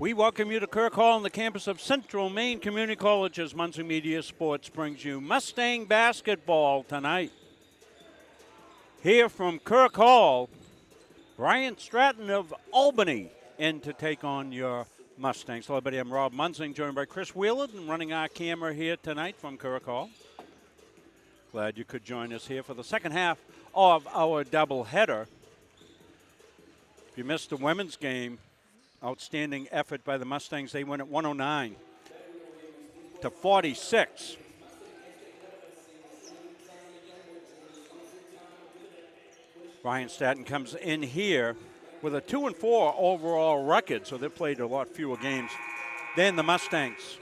We welcome you to Kirk Hall on the campus of Central Maine Community College as Muncie Media Sports brings you Mustang basketball tonight. Here from Kirk Hall, Brian Stratton of Albany in to take on your Mustangs. Hello, everybody. I'm Rob Munzing, joined by Chris Wheeler, and running our camera here tonight from Kirk Hall. Glad you could join us here for the second half of our doubleheader. If you missed the women's game, outstanding effort by the Mustangs. They win at 109 to 46. Brian Stratton comes in here with a 2-4 overall record, so they've played a lot fewer games than the Mustangs.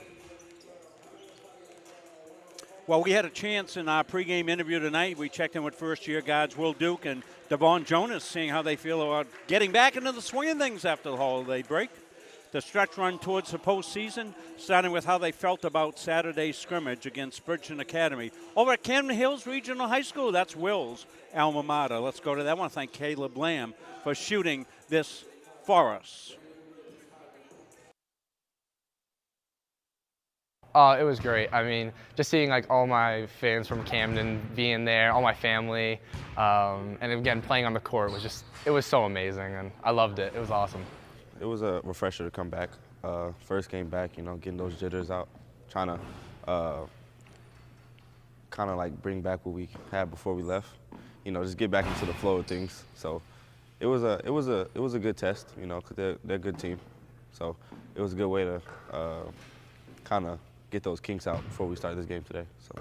Well, we had a chance in our pregame interview tonight. We checked in with first-year guards Will Duke and Devon Jonas, seeing how they feel about getting back into the swing of things after the holiday break. The stretch run towards the postseason, starting with how they felt about Saturday's scrimmage against Bridgeton Academy over at Camden Hills Regional High School. That's Will's alma mater. Let's go to that. I want to thank Caleb Lamb for shooting this for us. It was great. I mean, just seeing like all my fans from Camden being there, all my family, and again playing on the court it was so amazing, and I loved it. It was awesome. It was a refresher to come back. First game back, getting those jitters out, trying to kind of like bring back what we had before we left. Just get back into the flow of things. So it was a good test, because they're a good team. So it was a good way to kind of get those kinks out before we start this game today. So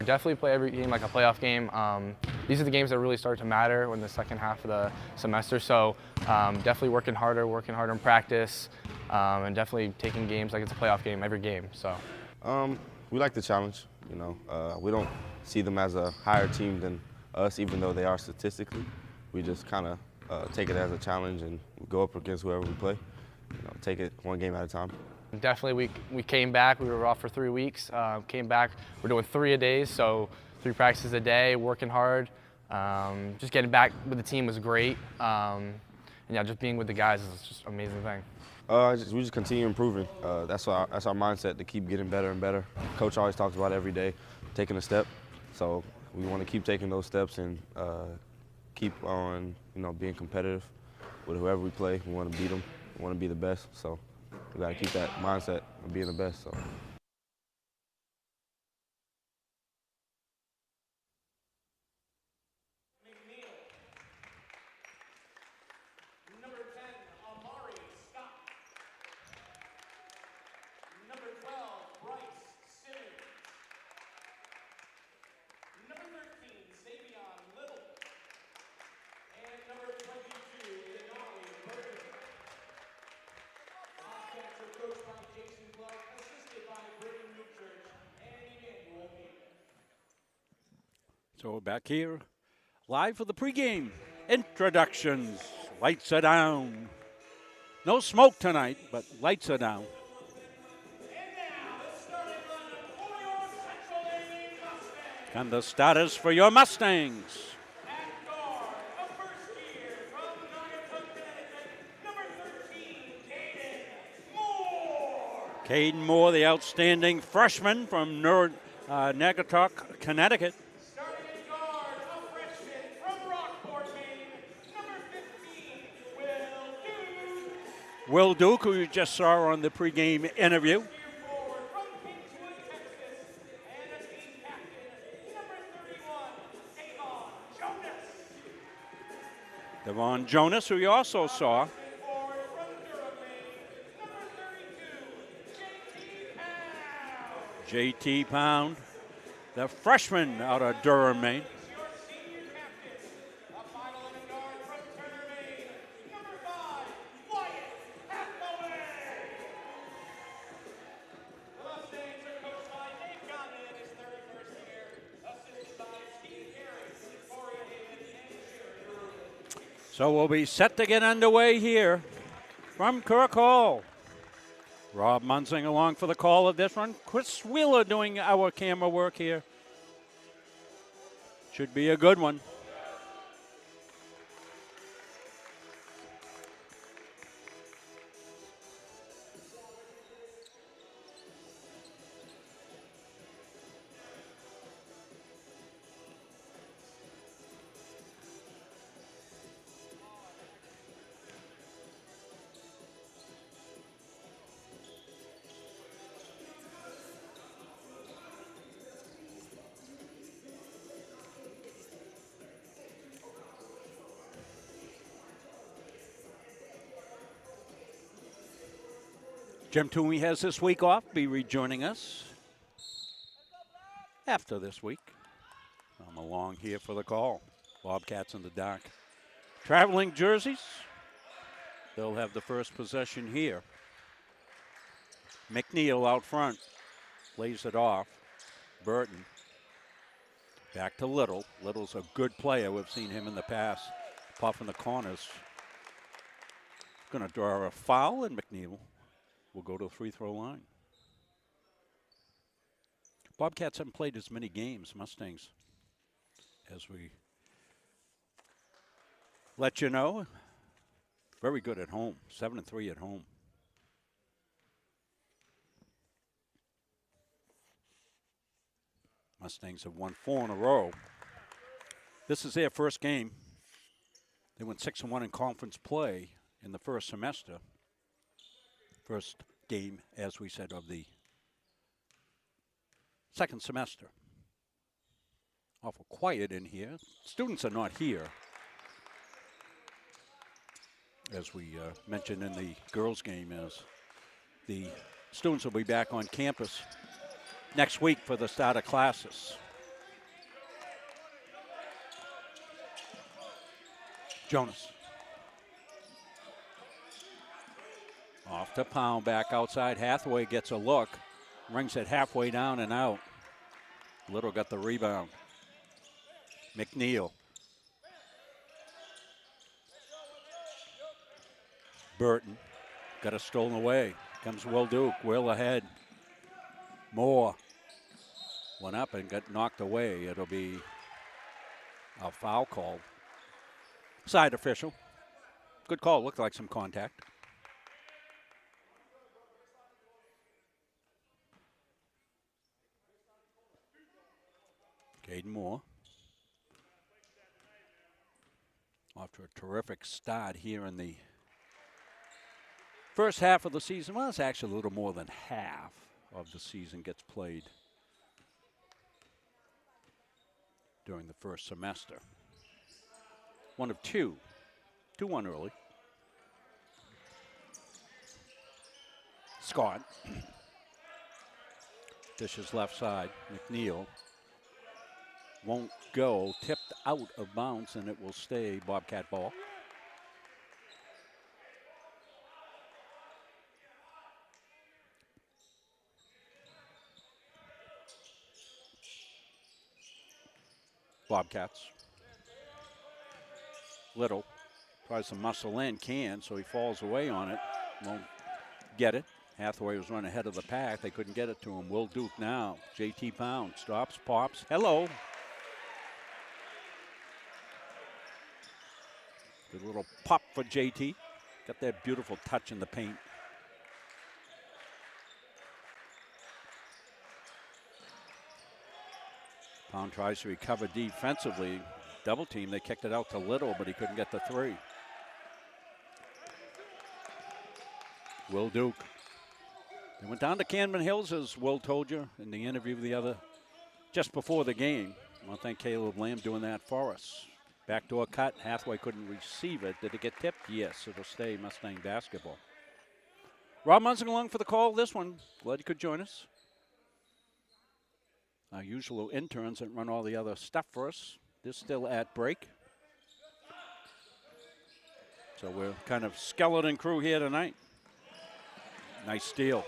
definitely play every game like a playoff game. These are the games that really start to matter in the second half of the semester. So definitely working harder in practice, and definitely taking games like it's a playoff game every game. So we like the challenge. We don't see them as a higher team than us, even though they are statistically. We just kind of take it as a challenge and go up against whoever we play. Take it one game at a time. Definitely, we came back. We were off for 3 weeks. Came back. We're doing 3 a day, so 3 practices a day, working hard. Just getting back with the team was great. And yeah, just being with the guys is just an amazing thing. We just continue improving. That's our mindset, to keep getting better and better. Coach always talks about every day taking a step. So we want to keep taking those steps and keep on, being competitive with whoever we play. We want to beat them. We want to be the best. So we got to keep that mindset of being the best. So. So we're back here, live for the pregame introductions. Lights are down. No smoke tonight, but lights are down. And the starters for your Mustangs. Caden Moore, the outstanding freshman from Naugatuck, Connecticut. Will Duke, who you just saw on the pregame interview. Devon Jonas, who you also saw. JT Pound, the freshman out of Durham, Maine. So we'll be set to get underway here from Kirk Hall. Rob Munzing along for the call of this one. Chris Wheeler doing our camera work here. Should be a good one. Jim Toomey has this week off, be rejoining us after this week. I'm along here for the call. Bobcats in the dark. Traveling jerseys. They'll have the first possession here. McNeil out front. Lays it off. Burton. Back to Little. Little's a good player. We've seen him in the past. Puff in the corners. Going to draw a foul, and McNeil will go to the free throw line. Bobcats haven't played as many games, Mustangs, as we let you know. Very good at home, 7-3 at home. Mustangs have won 4 in a row. This is their first game. They went 6-1 in conference play in the first semester. First game, as we said, of the second semester. Awful quiet in here. Students are not here. As we mentioned in the girls' game, as the students will be back on campus next week for the start of classes. Jonas. Off to Pound, back outside. Hathaway gets a look. Rings it halfway down and out. Little got the rebound. McNeil. Burton got it stolen away. Comes Will Duke. Will ahead. Moore went up and got knocked away. It'll be a foul call. Side official. Good call. Looked like some contact. Caden Moore. Off to a terrific start here in the first half of the season. Well, it's actually a little more than half of the season gets played during the first semester. One of two. 2-1 early. Scott. Dishes left side. McNeil won't go. Tipped out of bounds, and it will stay Bobcat ball. Bobcats. Little tries to muscle in, so he falls away on it. Won't get it. Hathaway was running ahead of the pack. They couldn't get it to him. Will Duke now. JT Pound stops, pops. Hello. Good little pop for JT. Got that beautiful touch in the paint. Pound tries to recover defensively. Double team, they kicked it out to Little, but he couldn't get the three. Will Duke. They went down to Canman Hills, as Will told you in the interview just before the game. I want to thank Caleb Lamb doing that for us. Backdoor cut. Hathaway couldn't receive it. Did it get tipped? Yes, it'll stay Mustang basketball. Rob Munson along for the call. This one, glad you could join us. Our usual interns that run all the other stuff for us. This still at break. So we're kind of skeleton crew here tonight. Nice steal.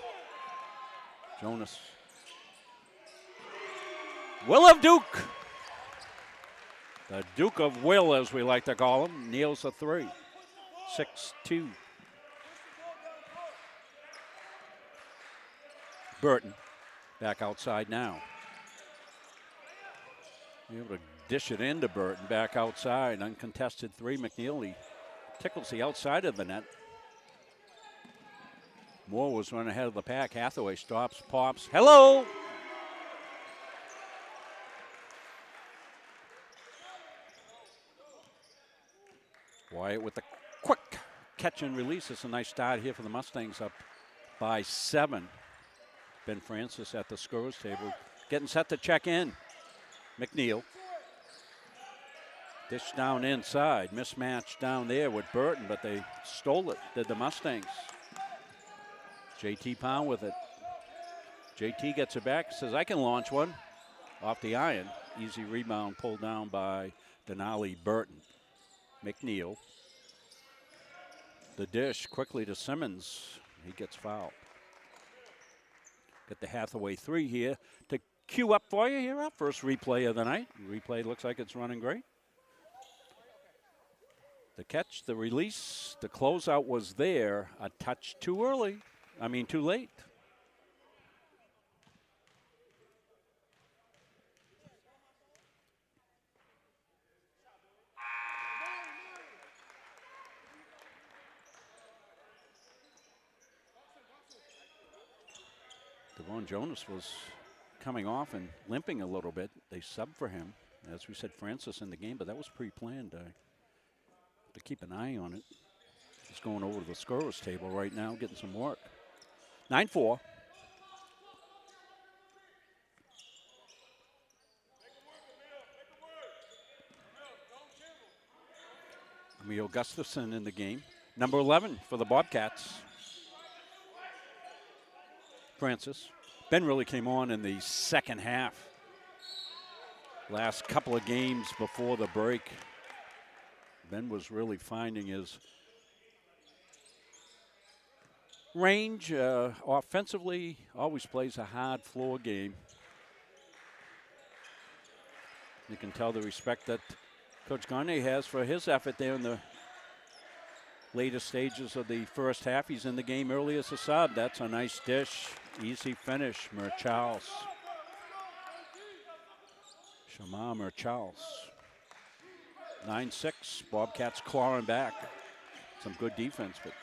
Jonas. Will of Duke. The Duke of Will, as we like to call him, nails a three. 6-2. Burton back outside now. Able to dish it into Burton back outside. Uncontested three. McNeil tickles the outside of the net. Moore was running ahead of the pack. Hathaway stops, pops. Hello! Wyatt with the quick catch and release. It's a nice start here for the Mustangs, up by 7. Ben Francis at the scorer's table, getting set to check in. McNeil. Dish down inside. Mismatch down there with Burton, but they stole it, did the Mustangs. JT Pound with it. JT gets it back, says, I can launch one off the iron. Easy rebound pulled down by Denali Burton. McNeil. The dish quickly to Simmons. He gets fouled. Get the Hathaway three here to cue up for you here. Our first replay of the night. Replay looks like it's running great. The catch, the release, the closeout was there. A touch too early. Too late. Devon Jonas was coming off and limping a little bit. They subbed for him. As we said, Francis in the game, but that was pre-planned. To keep an eye on it. He's going over to the scorer's table right now, getting some work. 9-4. Emil Gustafson in the game. Number 11 for the Bobcats. Francis. Ben really came on in the second half. Last couple of games before the break. Ben was really finding his range. Offensively, always plays a hard floor game. You can tell the respect that Coach Gagne has for his effort there in the later stages of the first half. He's in the game early as a sub. That's a nice dish. Easy finish, Merchals. Shamar Merchals. 9-6, Bobcats clawing back. Some good defense, but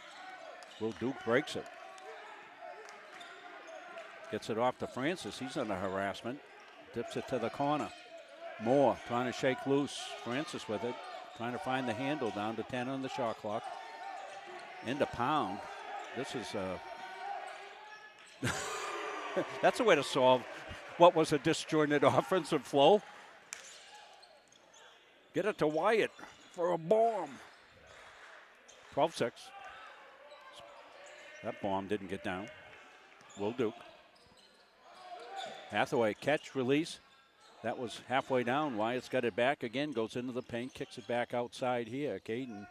Will Duke breaks it. Gets it off to Francis. He's under harassment. Dips it to the corner. Moore trying to shake loose. Francis with it. Trying to find the handle down to 10 on the shot clock. Into Pound. This is that's a way to solve what was a disjointed offensive flow. Get it to Wyatt for a bomb. 12-6. That bomb didn't get down. Will Duke. Hathaway catch, release. That was halfway down. Wyatt's got it back again, goes into the paint, kicks it back outside here. Caden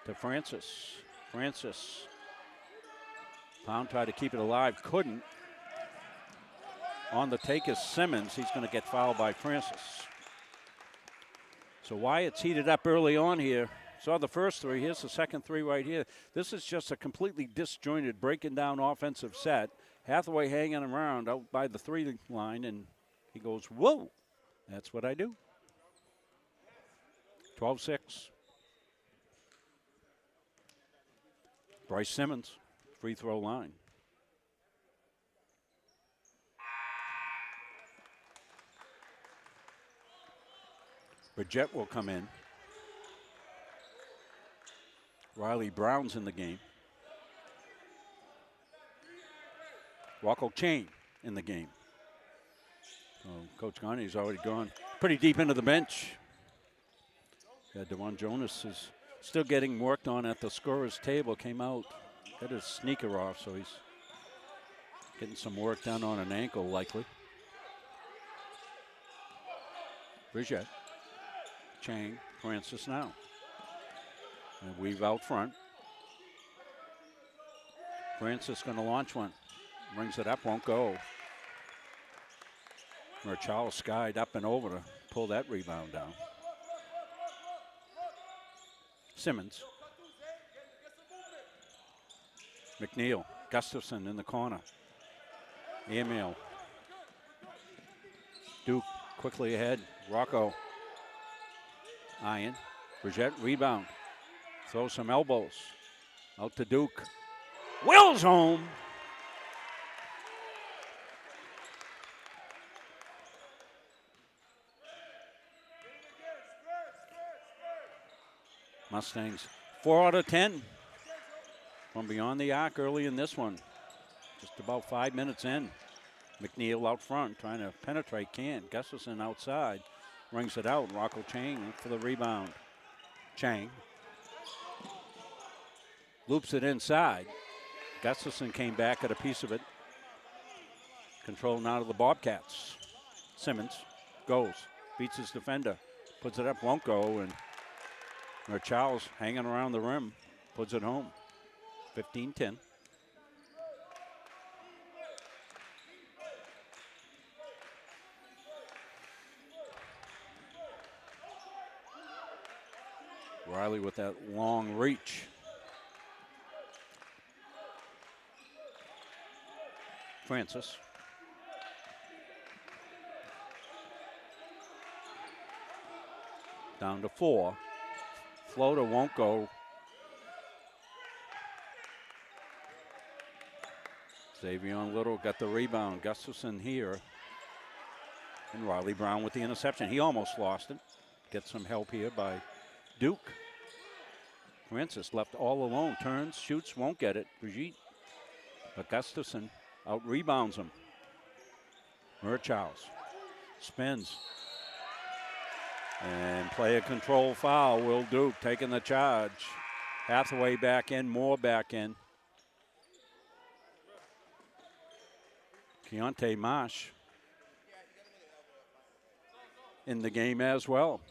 to Francis. Francis. Pound tried to keep it alive, couldn't. On the take is Simmons. He's going to get fouled by Francis. So Wyatt's heated up early on here. Saw the first three. Here's the second three right here. This is just a completely disjointed, breaking down offensive set. Hathaway hanging around out by the three line, and he goes, whoa. That's what I do. 12-6. Bryce Simmons, free throw line. Bridgette will come in. Riley Brown's in the game. Wacko Chain in the game. So Coach Gagne's already gone pretty deep into the bench. Yeah, Devon Jonas is still getting worked on at the scorer's table. Came out, got his sneaker off, so he's getting some work done on an ankle likely. Bridgette. Chang, Francis now. And Weave out front. Francis going to launch one. Brings it up, won't go. Merchal skied up and over to pull that rebound down. Simmons. McNeil, Gustafson in the corner. Emil. Duke quickly ahead. Rocco. Iron. Bridgette rebound. Throw some elbows. Out to Duke. Will's home. Mustangs 4 out of 10 from beyond the arc early in this one. Just about 5 minutes in. McNeil out front trying to penetrate, can't. Gustafson outside. Rings it out. Rocco Chang for the rebound. Chang loops it inside. Gustafson came back at a piece of it. Control now to the Bobcats. Simmons goes, beats his defender, puts it up, won't go, and Charles hanging around the rim, puts it home. 15-10. Riley with that long reach. Francis. Down to 4. Floater won't go. Xavion Little got the rebound. Gustafson here. And Riley Brown with the interception. He almost lost it. Gets some help here by Duke. Francis left all alone. Turns, shoots, won't get it. Brigitte. But Gustafson out rebounds him. Murchhouse spins. And player control foul. Will Duke taking the charge. Hathaway back in, Moore back in. Keontae Marsh in the game as well.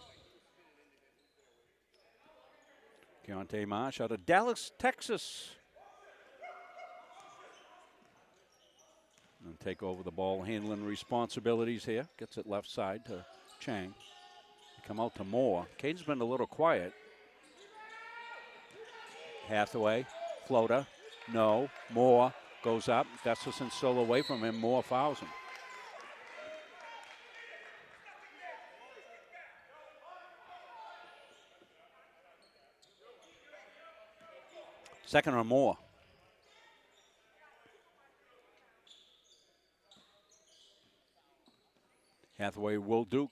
Keontae Marsh out of Dallas, Texas. And take over the ball handling responsibilities here. Gets it left side to Chang. Come out to Moore. Caden's been a little quiet. Hathaway, floater, no. Moore goes up. Gustafson still away from him. Moore fouls him. Second or more. Hathaway, Will Duke.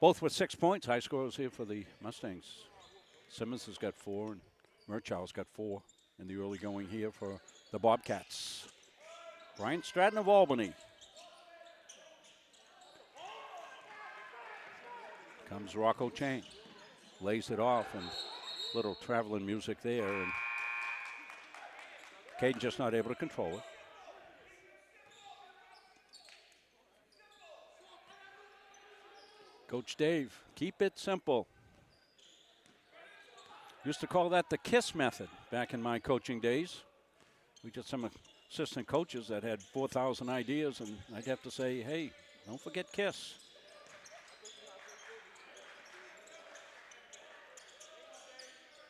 Both with 6 points. High scorers here for the Mustangs. Simmons has got 4 and Murchow's got 4 in the early going here for the Bobcats. Brian Stratton of Albany. Comes Rocco Chang. Lays it off and little traveling music there. And Caden just not able to control it. Coach Dave, keep it simple. Used to call that the KISS method back in my coaching days. We got some assistant coaches that had 4,000 ideas, and I'd have to say, hey, don't forget KISS.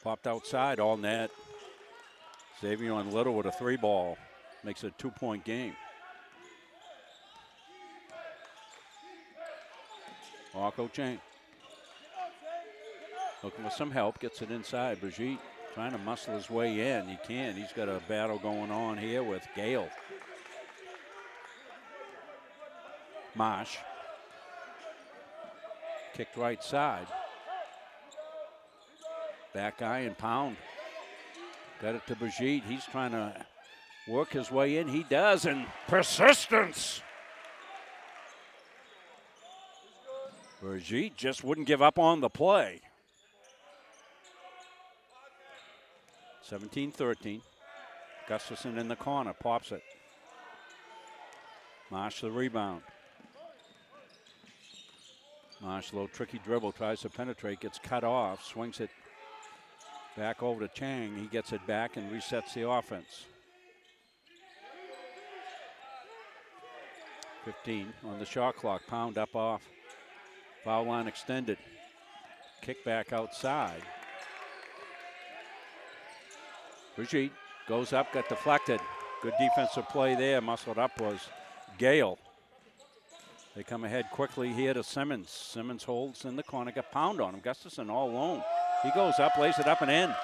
Popped outside, all net. Xavion Little with a 3-ball. Makes it a 2-point game. Rocco Chang. Looking for some help, gets it inside. Brigitte trying to muscle his way in. He can. He's got a battle going on here with Gale. Marsh. Kicked right side. Back guy and Pound. Got it to Brigitte. He's trying to work his way in. He does, and persistence. Brigitte just wouldn't give up on the play. 17-13. Gustafson in the corner, pops it. Marsh the rebound. Marsh, little tricky dribble, tries to penetrate, gets cut off, swings it back over to Chang. He gets it back and resets the offense. 15 on the shot clock. Pound up off. Foul line extended. Kick back outside. Brigitte goes up, got deflected. Good defensive play there. Muscled up was Gale. They come ahead quickly here to Simmons. Simmons holds in the corner, got Pound on him. Gustafson all alone. He goes up, lays it up and in.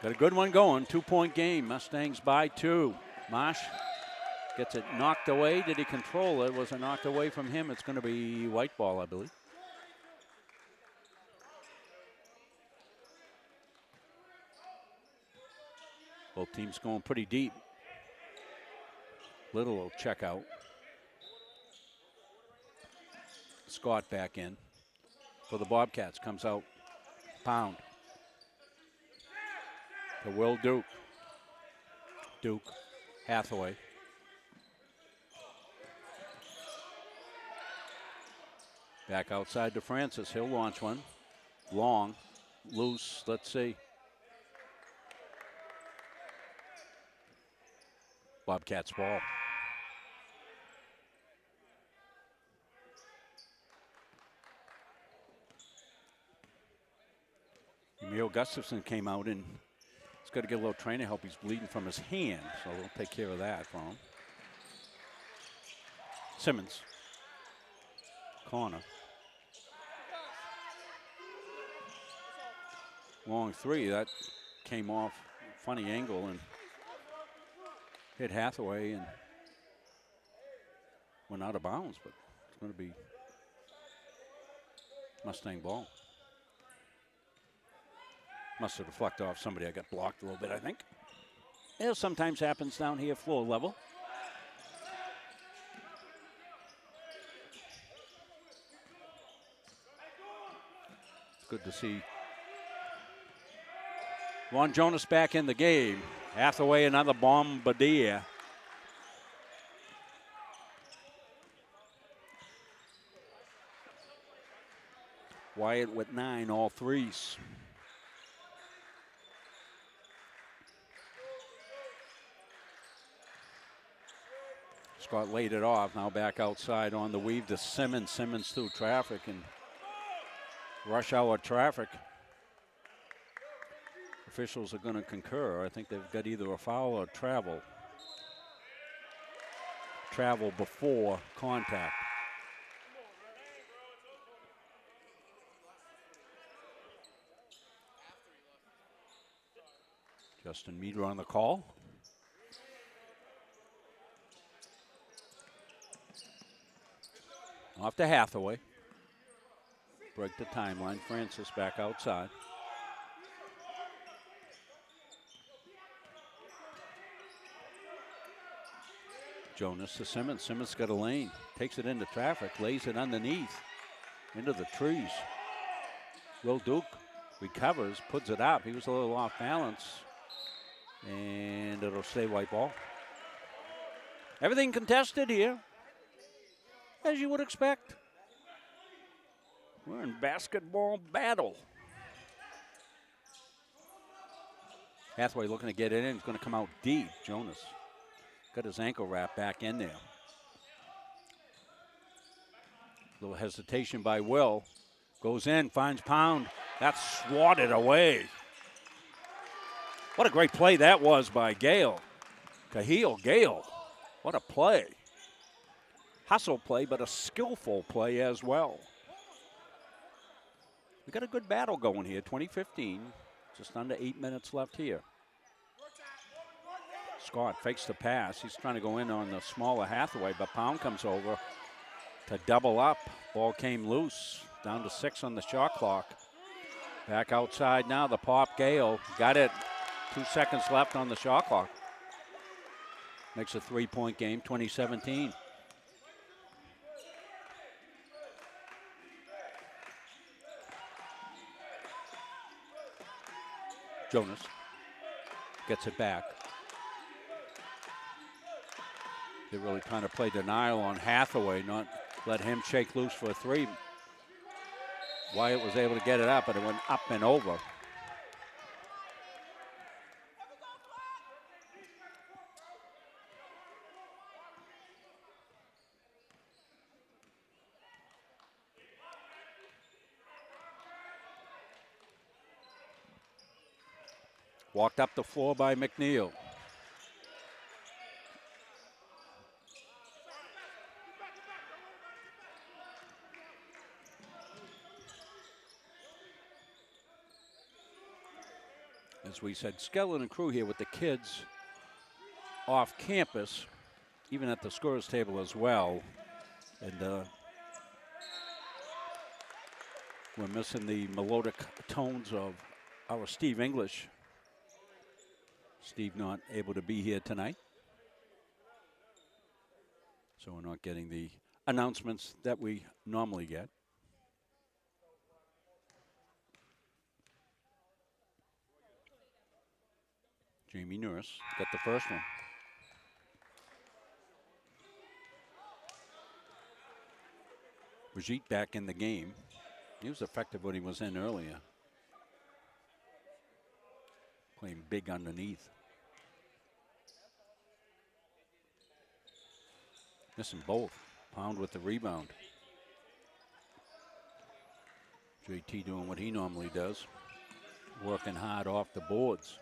Got a good one going, 2-point game. Mustangs by 2. Marsh gets it knocked away. Did he control it? Was it knocked away from him? It's going to be white ball, I believe. Both teams going pretty deep. Little will check out. Scott back in for the Bobcats. Comes out, Pound. To Will Duke. Duke, Hathaway. Back outside to Francis. He'll launch one. Long, loose, let's see. Bobcats ball. Emil Gustafson came out and he's got to get a little training help. He's bleeding from his hand, so we'll take care of that for him. Simmons. Corner. Long three, that came off funny angle and hit Hathaway and went out of bounds, but it's going to be Mustang ball. Must have deflected off somebody. I got blocked a little bit, I think. It sometimes happens down here, floor level. It's good to see Ron Jonas back in the game. Hathaway, another bombardier. Wyatt with 9, all threes. Scott laid it off. Now back outside on the weave to Simmons. Simmons through traffic and rush hour traffic. Officials are going to concur. I think they've got either a foul or travel. Travel before contact. Justin Meter on the call. Off to Hathaway. Break the timeline. Francis back outside. Jonas to Simmons. Simmons got a lane. Takes it into traffic. Lays it underneath. Into the trees. Will Duke recovers. Puts it up. He was a little off balance. And it'll stay white ball. Everything contested here, as you would expect. We're in basketball battle. Hathaway looking to get it in. He's going to come out deep. Jonas got his ankle wrap back in there. Little hesitation by Will. Goes in, finds Pound. That's swatted away. What a great play that was by Gale. Cahill Gale. What a play. Hustle play, but a skillful play as well. We got a good battle going here. 2015. Just under 8 minutes left here. Scott fakes the pass. He's trying to go in on the smaller Hathaway, but Pound comes over to double up. Ball came loose. Down to 6 on the shot clock. Back outside now, the pop. Gale got it. 2 seconds left on the shot clock. Makes a 3-point game, 2017. Jonas gets it back. They really kind of play denial on Hathaway, not let him shake loose for a three. Wyatt was able to get it up, but it went up and over. Walked up the floor by McNeil. As we said, skeleton crew here with the kids off campus, even at the scorers table as well. And we're missing the melodic tones of our Steve English. Steve not able to be here tonight. So we're not getting the announcements that we normally get. Jamie Nurse got the first one. Brigitte back in the game. He was effective when he was in earlier. Playing big underneath. Missing both. Pound with the rebound. JT doing what he normally does. Working hard off the boards.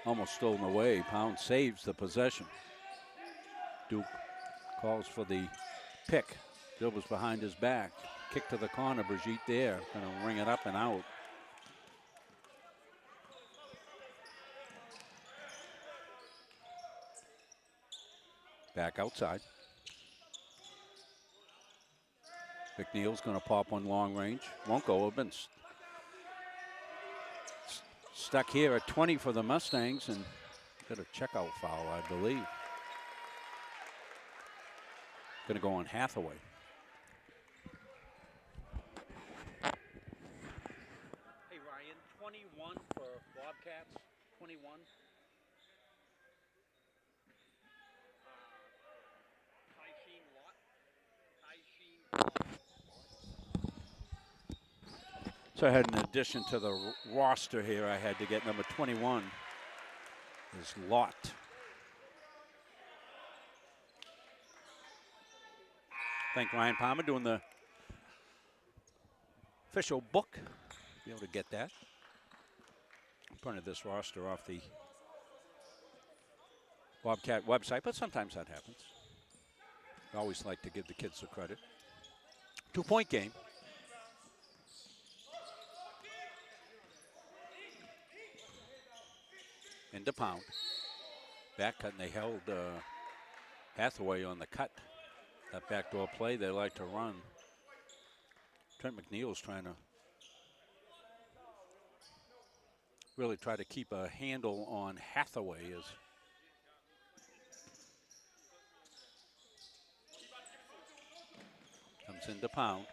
Almost stolen away. Pound saves the possession. Duke calls for the pick. Gilbert's behind his back. Kick to the corner. Brigitte there. Going to ring it up and out. Back outside. McNeil's going to pop one long range. Won't go. Have been stuck here at 20 for the Mustangs and got a checkout foul, I believe. Going to go on Hathaway. Hey, Ryan, 21 for Bobcats. 21. So I had an addition to the roster here. I had to get number 21 is Lott. Thank Ryan Palmer doing the official book. Be able to get that. I printed this roster off the Bobcat website, but sometimes that happens. I always like to give the kids the credit. 2-point game. Into Pound. Back cut, and they held Hathaway on the cut. That backdoor play they like to run. Trent McNeil's trying to really try to keep a handle on Hathaway. Comes into Pound.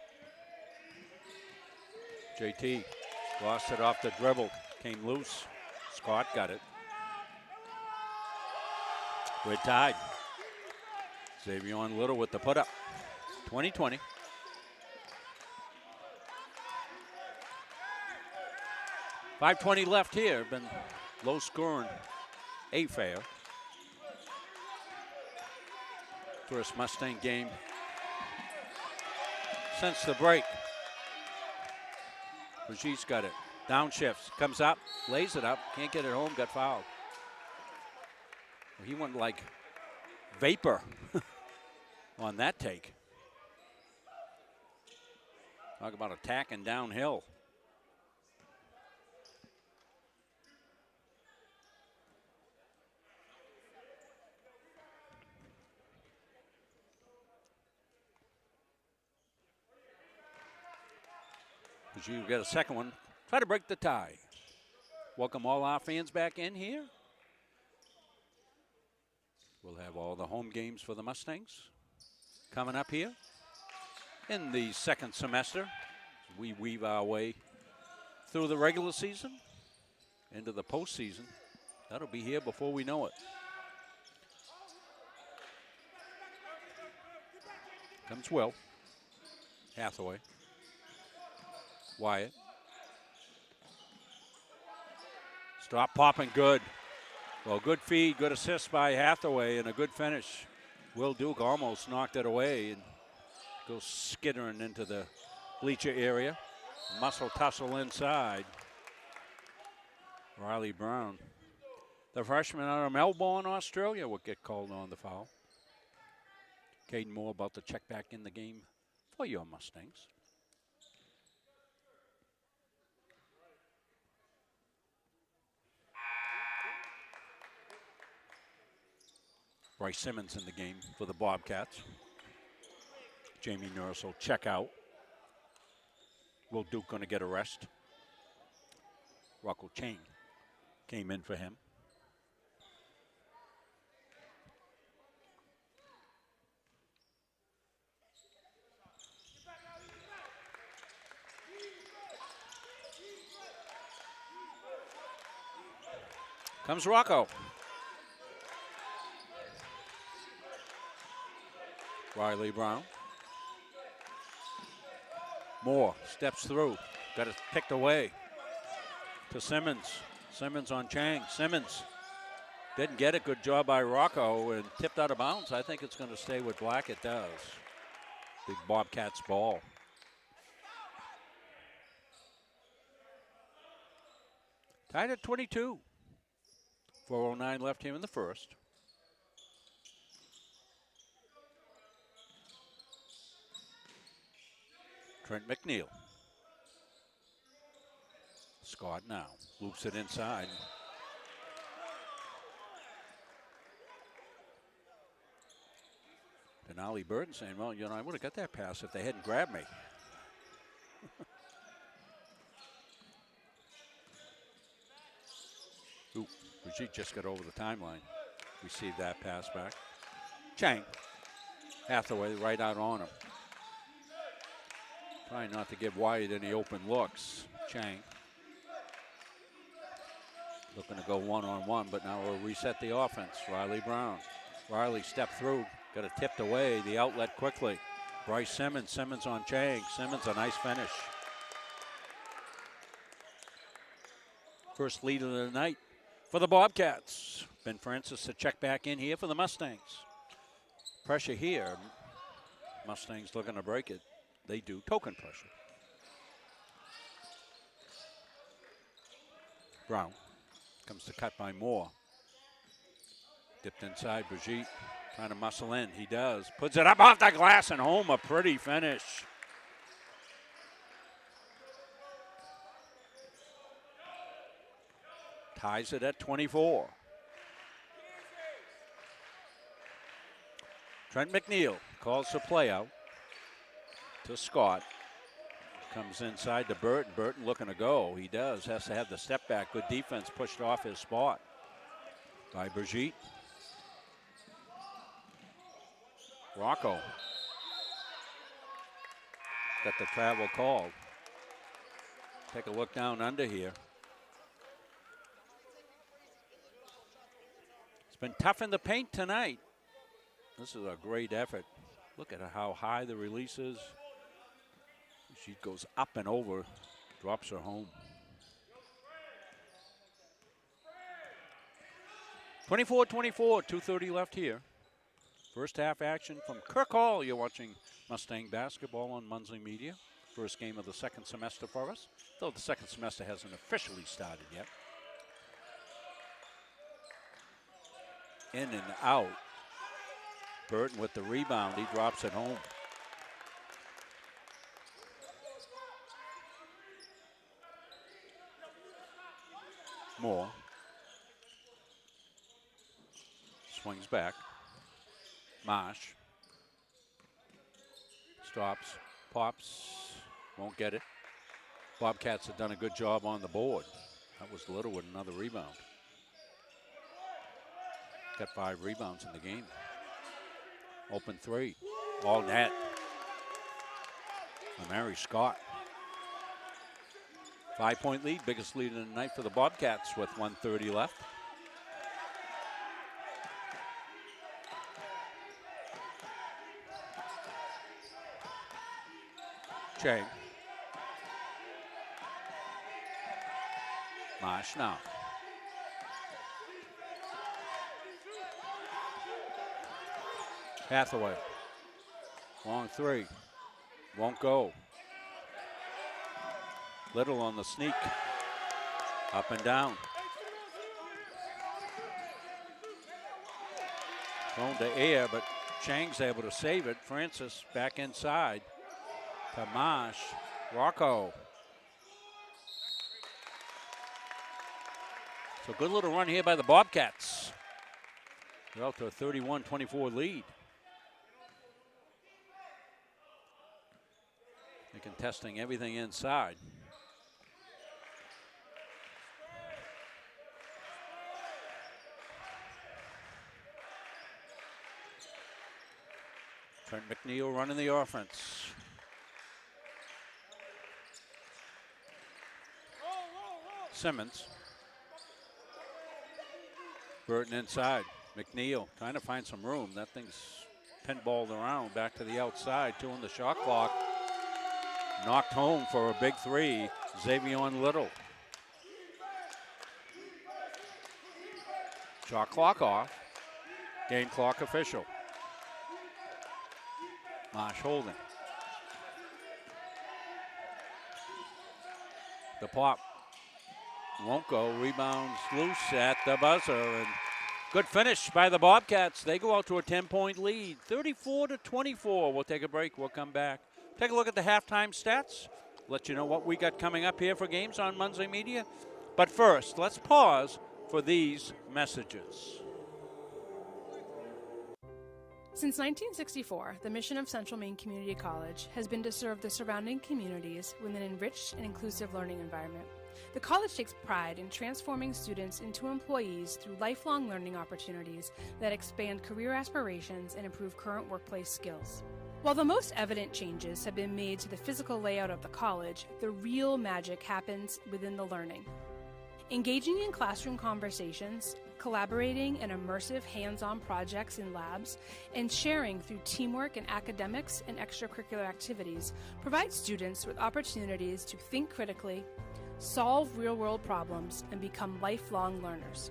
JT lost it off the dribble. Came loose. Scott got it. We're tied. Xavion Little with the put up. 20-20. .520 left here. Been low scoring affair. First Mustang game since the break. Brigitte's got it. Downshifts. Comes up. Lays it up. Can't get it home. Got fouled. He went like vapor on that take. Talk about attacking downhill. As you get a second one, try to break the tie. Welcome all our fans back in here. We'll have all the home games for the Mustangs coming up here in the second semester. We weave our way through the regular season into the postseason. That'll be here before we know it. Comes Will. Hathaway. Wyatt. Stop popping good. Well, good feed, good assist by Hathaway, and a good finish. Will Duke almost knocked it away and goes skittering into the bleacher area. Muscle tussle inside. Riley Brown. The freshman out of Melbourne, Australia, will get called on the foul. Caden Moore about to check back in the game for your Mustangs. Bryce Simmons in the game for the Bobcats. Jamie Nurse will check out. Will Duke going to get a rest? Rocco Chang came in for him. Comes Rocco. Riley Brown. Moore steps through. Got it picked away to Simmons. Simmons on Chang. Simmons didn't get it. Good job by Rocco and tipped out of bounds. I think it's going to stay with Black. It does. Big Bobcats ball. Tied at 22. 4:09 left here in the first. Trent McNeil. Scott now loops it inside. Denali Burton saying, well, you know, I would have got that pass if they hadn't grabbed me. Ooh, Brigitte just got over the timeline. Received that pass back. Chang. Hathaway right out on him. Trying not to give Wyatt any open looks. Chang. Looking to go one-on-one, but now we'll reset the offense. Riley Brown. Riley stepped through. Got it tipped away. The outlet quickly. Bryce Simmons. Simmons on Chang. Simmons, a nice finish. First lead of the night for the Bobcats. Ben Francis to check back in here for the Mustangs. Pressure here. Mustangs looking to break it. They do. Token pressure. Brown comes to cut by Moore. Dipped inside. Brigitte trying to muscle in. He does. Puts it up off the glass and home. A pretty finish. Ties it at 24. Trent McNeil calls the play out to Scott. Comes inside to Burton. Burton looking to go. He does. Has to have the step back. Good defense pushed off his spot by Brigitte. Rocco. Got the travel called. Take a look down under here. It's been tough in the paint tonight. This is a great effort. Look at how high the release is. She goes up and over, drops her home. 24-24, 2:30 left here. First half action from Kirk Hall. You're watching Mustang basketball on Munzing Media. First game of the second semester for us, though the second semester hasn't officially started yet. In and out. Burton with the rebound. He drops it home. Moore. Swings back. Marsh. Stops. Pops. Won't get it. Bobcats have done a good job on the board. That was Little with another rebound. Got 5 rebounds in the game. Open 3. All net. Mary Scott. 5-point lead. Biggest lead of the night for the Bobcats with 1:30 left. Chang. Marsh now. Hathaway. Long 3. Won't go. Little on the sneak. Up and down. Thrown to air, but Chang's able to save it. Francis back inside. To Marsh. Rocco. So good little run here by the Bobcats. They're out to a 31-24 lead. They're contesting everything inside. Trent McNeil running the offense. Simmons. Burton inside. McNeil trying to find some room. That thing's pinballed around back to the outside. 2 on the shot clock. Knocked home for a big 3. Xavier Little. Shot clock off. Game clock official. Marsh holding. The pop won't go. Rebounds loose at the buzzer. And good finish by the Bobcats. They go out to a 10-point lead. 34-24. We'll take a break. We'll come back. Take a look at the halftime stats. Let you know what we got coming up here for games on Muncie Media. But first, let's pause for these messages. Since 1964, the mission of Central Maine Community College has been to serve the surrounding communities with an enriched and inclusive learning environment. The college takes pride in transforming students into employees through lifelong learning opportunities that expand career aspirations and improve current workplace skills. While the most evident changes have been made to the physical layout of the college, the real magic happens within the learning. Engaging in classroom conversations, collaborating in immersive hands-on projects in labs, and sharing through teamwork in academics and extracurricular activities provides students with opportunities to think critically, solve real-world problems, and become lifelong learners.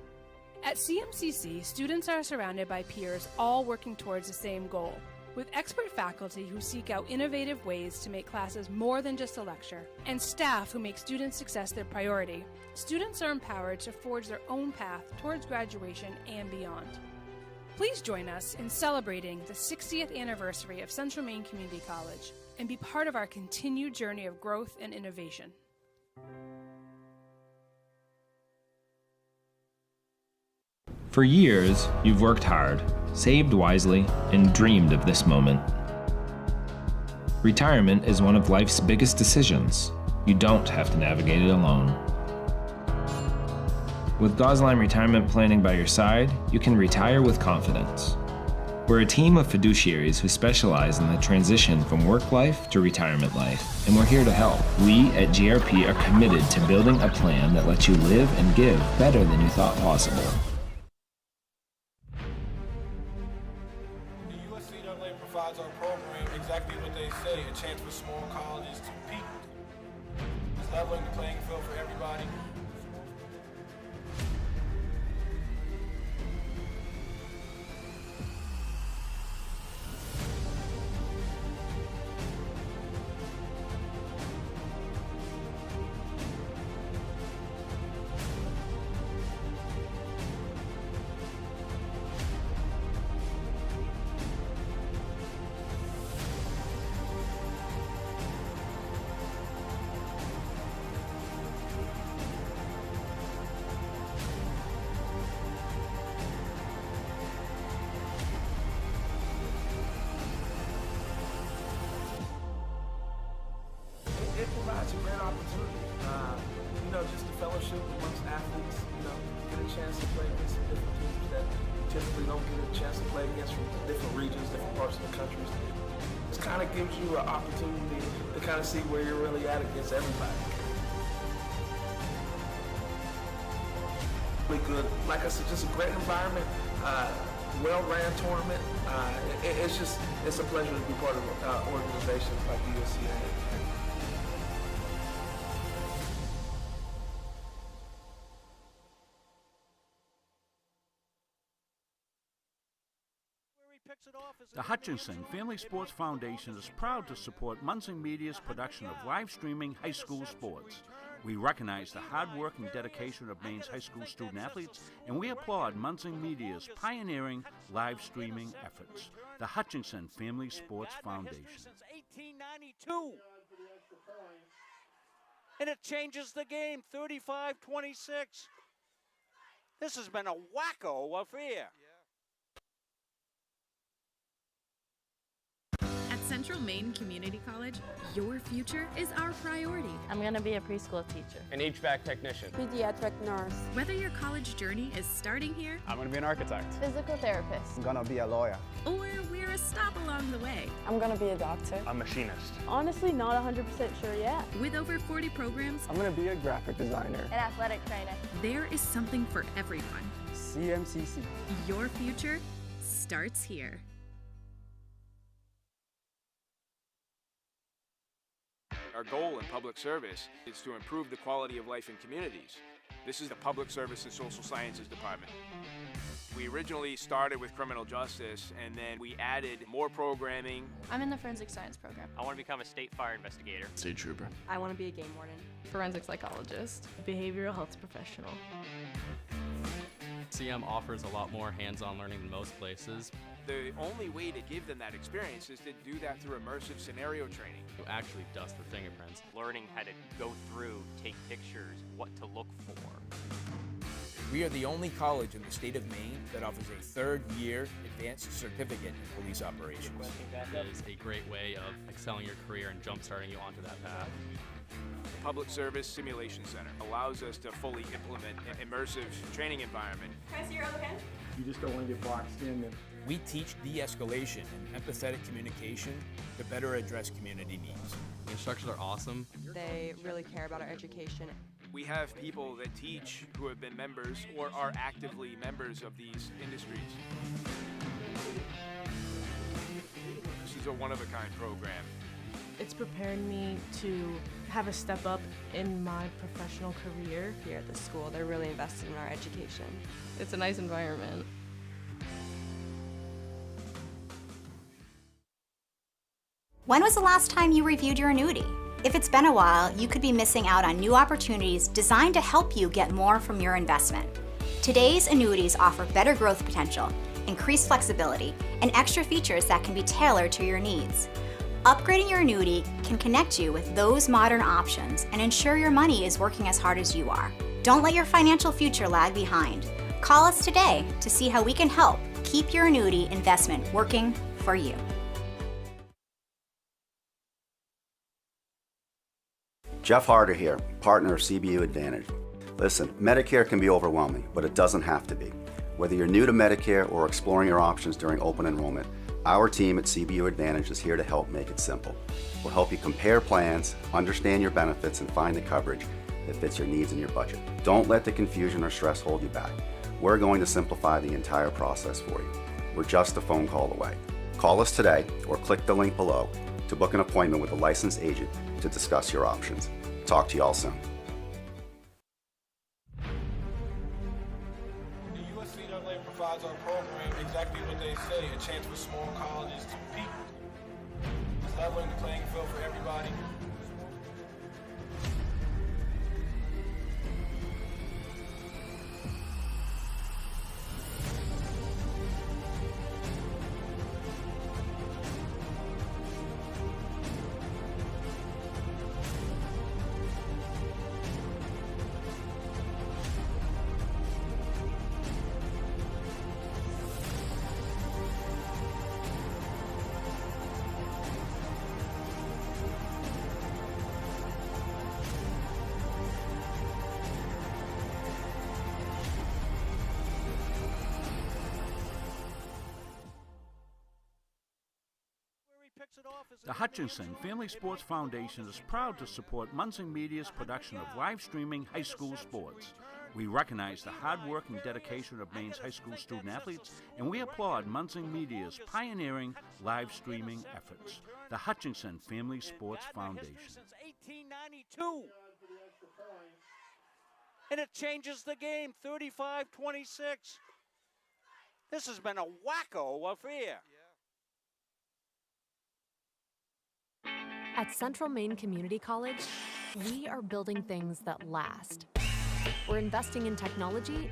At CMCC, students are surrounded by peers all working towards the same goal, with expert faculty who seek out innovative ways to make classes more than just a lecture, and staff who make student success their priority. Students are empowered to forge their own path towards graduation and beyond. Please join us in celebrating the 60th anniversary of Central Maine Community College and be part of our continued journey of growth and innovation. For years, you've worked hard, saved wisely, and dreamed of this moment. Retirement is one of life's biggest decisions. You don't have to navigate it alone. With Gosline Retirement Planning by your side, you can retire with confidence. We're a team of fiduciaries who specialize in the transition from work life to retirement life, and we're here to help. We at GRP are committed to building a plan that lets you live and give better than you thought possible. Provides our program exactly what they say, a chance for small colleges to compete. It's leveling the playing field for everybody. It provides a great opportunity, just the fellowship amongst athletes, get a chance to play against some different teams that you typically don't get a chance to play against from different regions, different parts of the country. This kind of gives you an opportunity to kind of see where you're really at against everybody. Really good, like I said, just a great environment, well-ran tournament. It's a pleasure to be part of organizations like BSA. The Hutchinson Family Sports Foundation is proud to support Muncie Media's production of live streaming high school sports. We recognize the hard work and dedication of Maine's high school student athletes, and we applaud Muncie Media's pioneering live streaming efforts. The Hutchinson Family Sports Foundation. Since 1892. And it changes the game, 35-26. This has been a wacko affair. Central Maine Community College, your future is our priority. I'm going to be a preschool teacher, An HVAC technician, pediatric nurse. Whether your college journey is starting here, I'm going to be an architect, physical therapist. I'm going to be a lawyer, or we're a stop along the way. I'm going to be a doctor. a machinist. Honestly, not 100% sure yet. With over 40 programs, I'm going to be a graphic designer, An athletic trainer. there is something for everyone. CMCC. Your future starts here. Our goal in public service is to improve the quality of life in communities. This is the Public Service and Social Sciences Department. We originally started with criminal justice, and then we added more programming. I'm in the forensic science program. I want to become a state fire investigator. State trooper. I want to be a game warden. Forensic psychologist. Behavioral health professional. CM offers a lot more hands-on learning than most places. The only way to give them that experience is to do that through immersive scenario training. You actually dust for fingerprints. Learning how to go through, take pictures, what to look for. We are the only college in the state of Maine that offers a third-year advanced certificate in police operations. It is a great way of excelling your career and jump-starting you onto that path. The Public Service Simulation Center allows us to fully implement an immersive training environment. Can I see your other pen? You just don't want to get boxed in. We teach de-escalation and empathetic communication to better address community needs. The instructors are awesome. They really care about our education. We have people that teach who have been members or are actively members of these industries. This is a one-of-a-kind program. It's preparing me to have a step up in my professional career. Here at the school, they're really invested in our education. It's a nice environment. When was the last time you reviewed your annuity? If it's been a while, you could be missing out on new opportunities designed to help you get more from your investment. Today's annuities offer better growth potential, increased flexibility, and extra features that can be tailored to your needs. Upgrading your annuity can connect you with those modern options and ensure your money is working as hard as you are. Don't let your financial future lag behind. Call us today to see how we can help keep your annuity investment working for you. Jeff Harder here, partner of CBU Advantage. Listen, Medicare can be overwhelming, but it doesn't have to be. Whether you're new to Medicare or exploring your options during open enrollment, our team at CBU Advantage is here to help make it simple. We'll help you compare plans, understand your benefits, and find the coverage that fits your needs and your budget. Don't let the confusion or stress hold you back. We're going to simplify the entire process for you. We're just a phone call away. Call us today or click the link below to book an appointment with a licensed agent to discuss your options. Talk to you all soon. The USCAA provides our program exactly what they say, a chance for small colleges to compete. It's leveling the playing field for everybody. The Hutchinson Family Sports Foundation is proud to support Munson Media's production of live streaming high school sports. We recognize the hard work and dedication of Maine's high school student athletes, and we applaud Munson Media's pioneering live streaming efforts. The Hutchinson Family Sports Foundation. Since 1892. And it changes the game, 35-26. This has been a wacko affair. At Central Maine Community College, we are building things that last. We're investing in technology,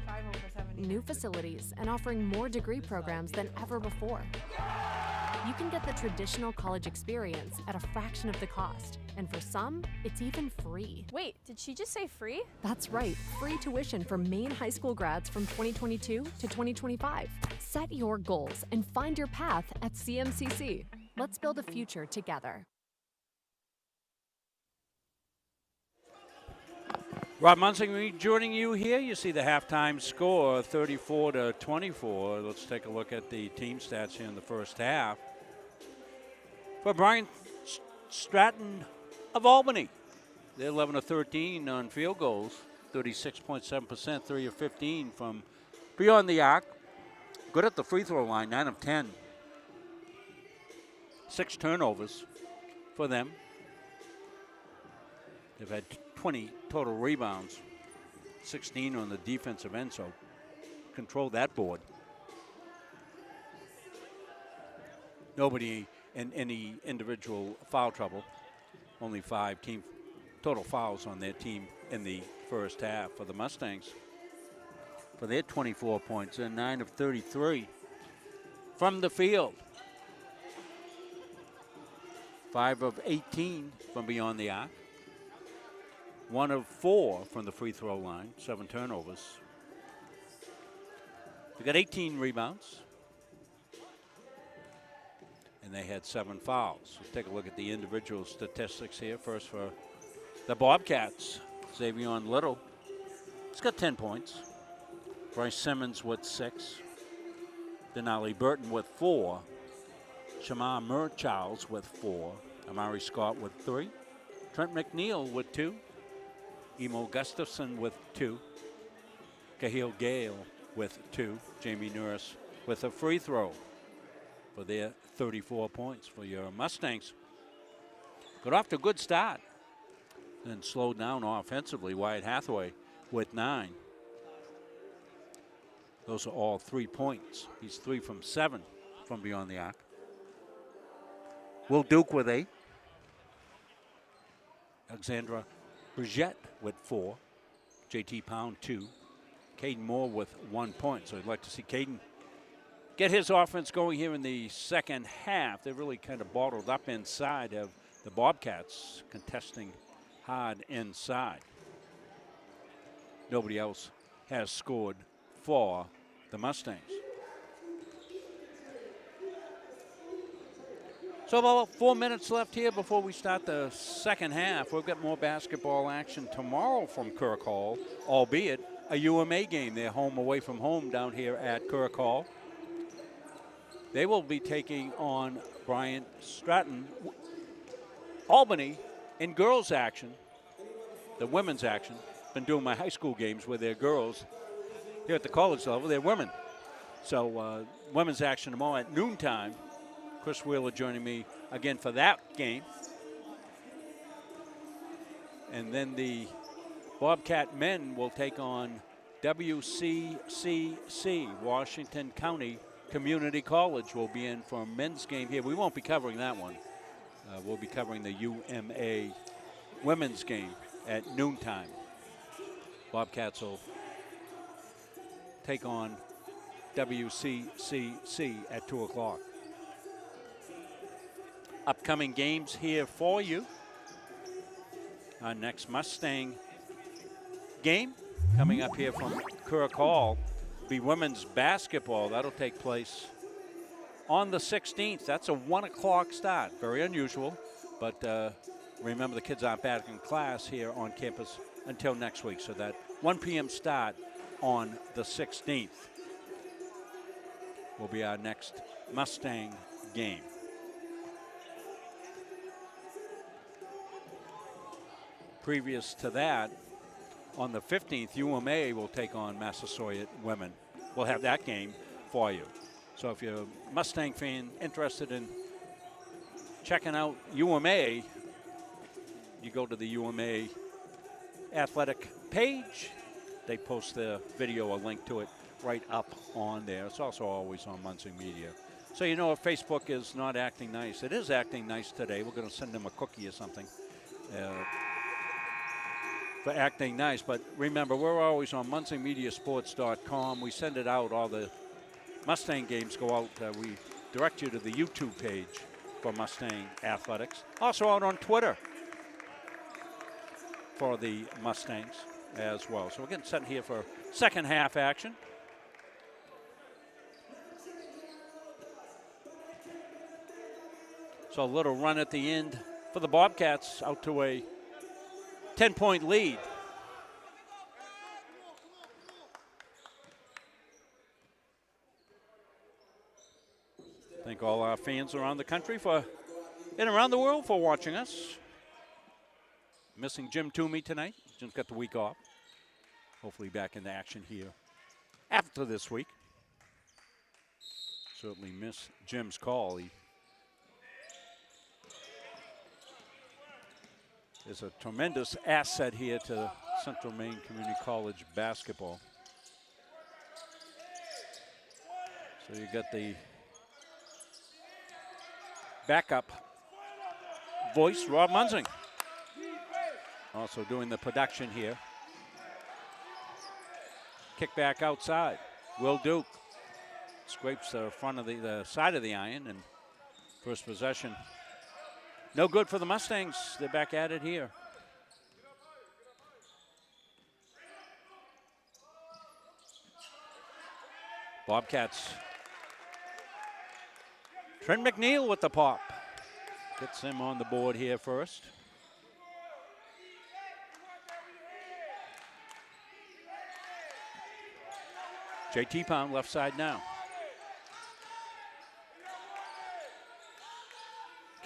new facilities, and offering more degree programs than ever before. You can get the traditional college experience at a fraction of the cost, and for some, it's even free. Wait, did she just say free? That's right, free tuition for Maine high school grads from 2022 to 2025. Set your goals and find your path at CMCC. Let's build a future together. Rob Munson joining you here. You see the halftime score, 34-24. Let's take a look at the team stats here in the first half. For Brian Stratton of Albany, they're 11 of 13 on field goals, 36.7%, 3 of 15 from Beyond the arc, good at the free throw line, 9 of 10. 6 turnovers for them. They've had 20 total rebounds, 16 on the defensive end, so control that board. Nobody in any individual foul trouble. Only 5 team total fouls on their team in the first half for the Mustangs. For their 24 points, they're 9 of 33 from the field. 5 of 18 from beyond the arc. 1 of 4 from the free throw line, 7 turnovers. They got 18 rebounds. And they had 7 fouls. Let's take a look at the individual statistics here. First for the Bobcats, Xavier Little. He's got 10 points. Bryce Simmons with 6. Denali Burton with 4. Shamar Murchilds with 4. Amari Scott with 3. Trent McNeil with 2. Emo Gustafson with 2. Cahill Gale with 2. Jamie Nurse with a free throw for their 34 points for your Mustangs. Got off to a good start. Then slowed down offensively. Wyatt Hathaway with 9. Those are all 3 points. He's 3 from 7 from beyond the arc. Will Duke with 8. Alexandra Bridgette with 4. JT Pound 2. Caden Moore with 1 point. So I'd like to see Caden get his offense going here in the second half. They really kind of bottled up inside of the Bobcats, contesting hard inside. Nobody else has scored for the Mustangs. So about 4 minutes left here before we start the second half. We'll get more basketball action tomorrow from Kirk Hall, albeit a UMA game. They're home away from home down here at Kirk Hall. They will be taking on Bryant Stratton. Albany in girls action, the women's action. Been doing my high school games with their girls. Here at the college level, they're women. So women's action tomorrow at noontime. Chris Wheeler joining me again for that game. And then the Bobcat men will take on WCCC, Washington County Community College will be in for a men's game here. We won't be covering that one. We'll be covering the UMA women's game at noontime. Bobcats will take on WCCC at 2 o'clock. Upcoming games here for you. Our next Mustang game coming up here from Kirk Hall be women's basketball. That'll take place on the 16th. That's a 1 o'clock start. Very unusual, but remember the kids aren't back in class here on campus until next week. So that 1 p.m. start on the 16th will be our next Mustang game. Previous to that, on the 15th, UMA will take on Massasoit women. We'll have that game for you. So if you're a Mustang fan interested in checking out UMA, you go to the UMA athletic page. They post the video, a link to it right up on there. It's also always on Muncie Media. So you know if Facebook is not acting nice. It is acting nice today. We're going to send them a cookie or something. For acting nice, but remember, we're always on MuncieMediaSports.com. We send it out. All the Mustang games go out. We direct you to the YouTube page for Mustang Athletics. Also out on Twitter for the Mustangs as well. So we're getting set here for second half action. So a little run at the end for the Bobcats out to a 10-point lead. Thank all our fans around the country and around the world for watching us. Missing Jim Toomey tonight. Jim's got the week off. Hopefully back in the action here after this week. Certainly miss Jim's call. He is a tremendous asset here to Central Maine Community College basketball. So you got the backup voice, Rob Munzing, also doing the production here. Kick back outside. Will Duke scrapes the front of the side of the iron, and first possession no good for the Mustangs. They're back at it here. Bobcats. Trent McNeil with the pop. Gets him on the board here first. JT Pound left side now.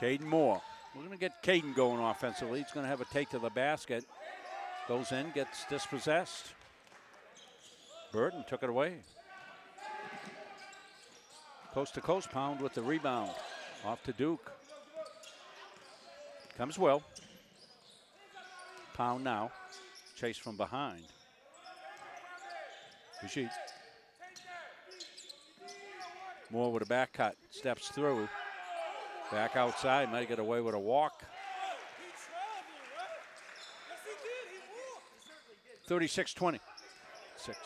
Caden Moore. We're going to get Caden going offensively. He's going to have a take to the basket. Goes in, gets dispossessed. Burton took it away. Coast to coast, Pound with the rebound. Off to Duke. Comes Will. Pound now. Chase from behind. Bougie. Moore with a back cut. Steps through. Back outside. Might get away with a walk. 36-20. 6.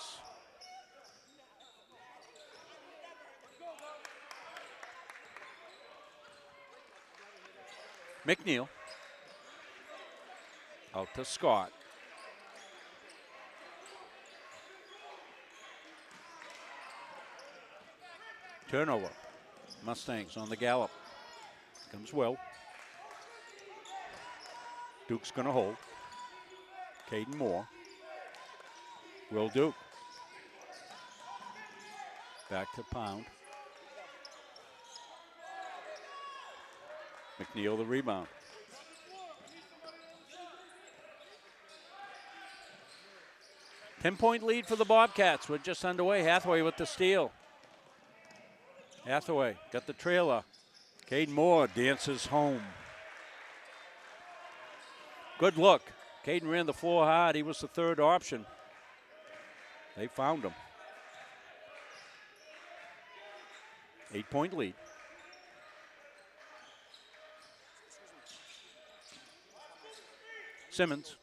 McNeil. Out to Scott. Turnover. Mustangs on the gallop. Comes Will. Duke's going to hold. Caden Moore. Will Duke. Back to Pound. McNeil the rebound. Ten-point lead for the Bobcats. We're just underway. Hathaway with the steal. Hathaway got the trailer. Caden Moore dances home. Good look. Caden ran the floor hard. He was the third option. They found him. 8-point lead. Simmons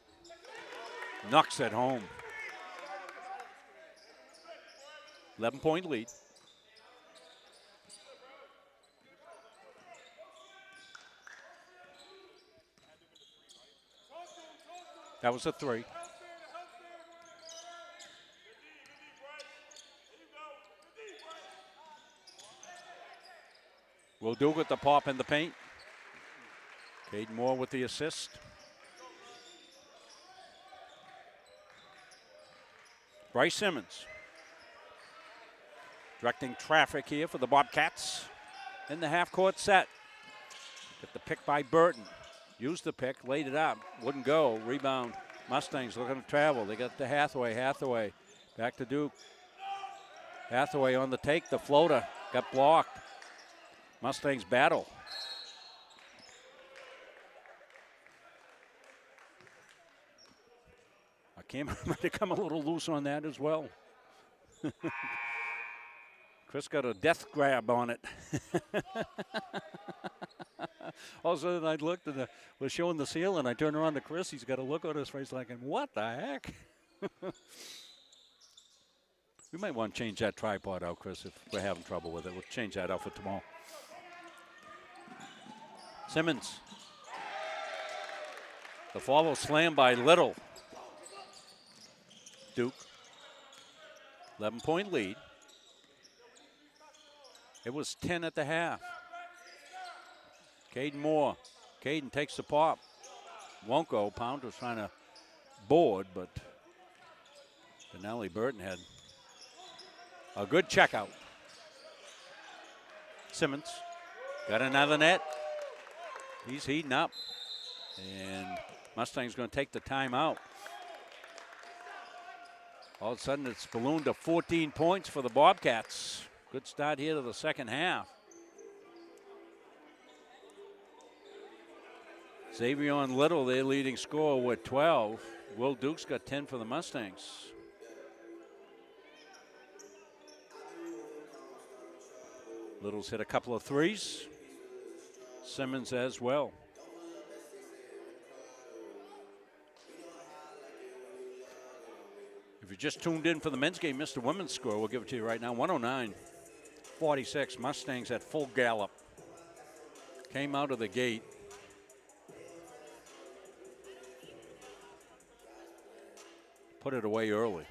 knocks it home. 11-point lead. That was a 3. Will Duke with the pop in the paint. Caden Moore with the assist. Bryce Simmons directing traffic here for the Bobcats in the half-court set. Get the pick by Burton. Used the pick, laid it up, wouldn't go. Rebound, Mustangs looking to travel. They got to Hathaway, Hathaway back to Duke. Hathaway on the take, the floater got blocked. Mustangs battle. Our camera might have come a little loose on that as well. Chris got a death grab on it. All of a sudden I looked and was showing the seal, and I turned around to Chris. He's got a look on his face like, what the heck? We might want to change that tripod out, Chris, if we're having trouble with it. We'll change that out for tomorrow. Simmons. The follow slam by Little. Duke. 11-point lead. It was 10 at the half. Caden Moore. Caden takes the pop. Won't go. Pound was trying to board, but Benelli Burton had a good checkout. Simmons got another net. He's heating up. And Mustang's going to take the timeout. All of a sudden, it's ballooned to 14 points for the Bobcats. Good start here to the second half. Xavion Little, their leading scorer, with 12. Will Duke's got 10 for the Mustangs. Little's hit a couple of threes. Simmons as well. If you just tuned in for the men's game, missed the women's score, we'll give it to you right now. 109-46. Mustangs at full gallop. Came out of the gate. Put it away early.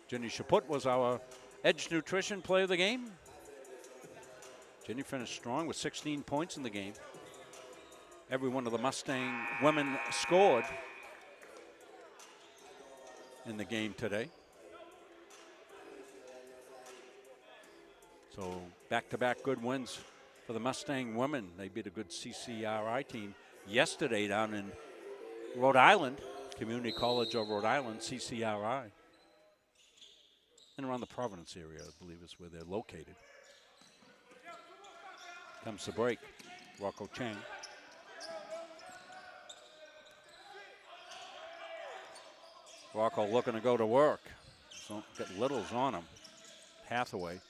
Jenny Chaput was our Edge Nutrition Player of the game. Jenny finished strong with 16 points in the game. Every one of the Mustang women scored in the game today. So back-to-back good wins for the Mustang women. They beat a good CCRI team yesterday down in Rhode Island, Community College of Rhode Island, CCRI. And around the Providence area, I believe is where they're located. Comes the break. Rocco Chang. Rocco looking to go to work. So get Littles on him. Hathaway.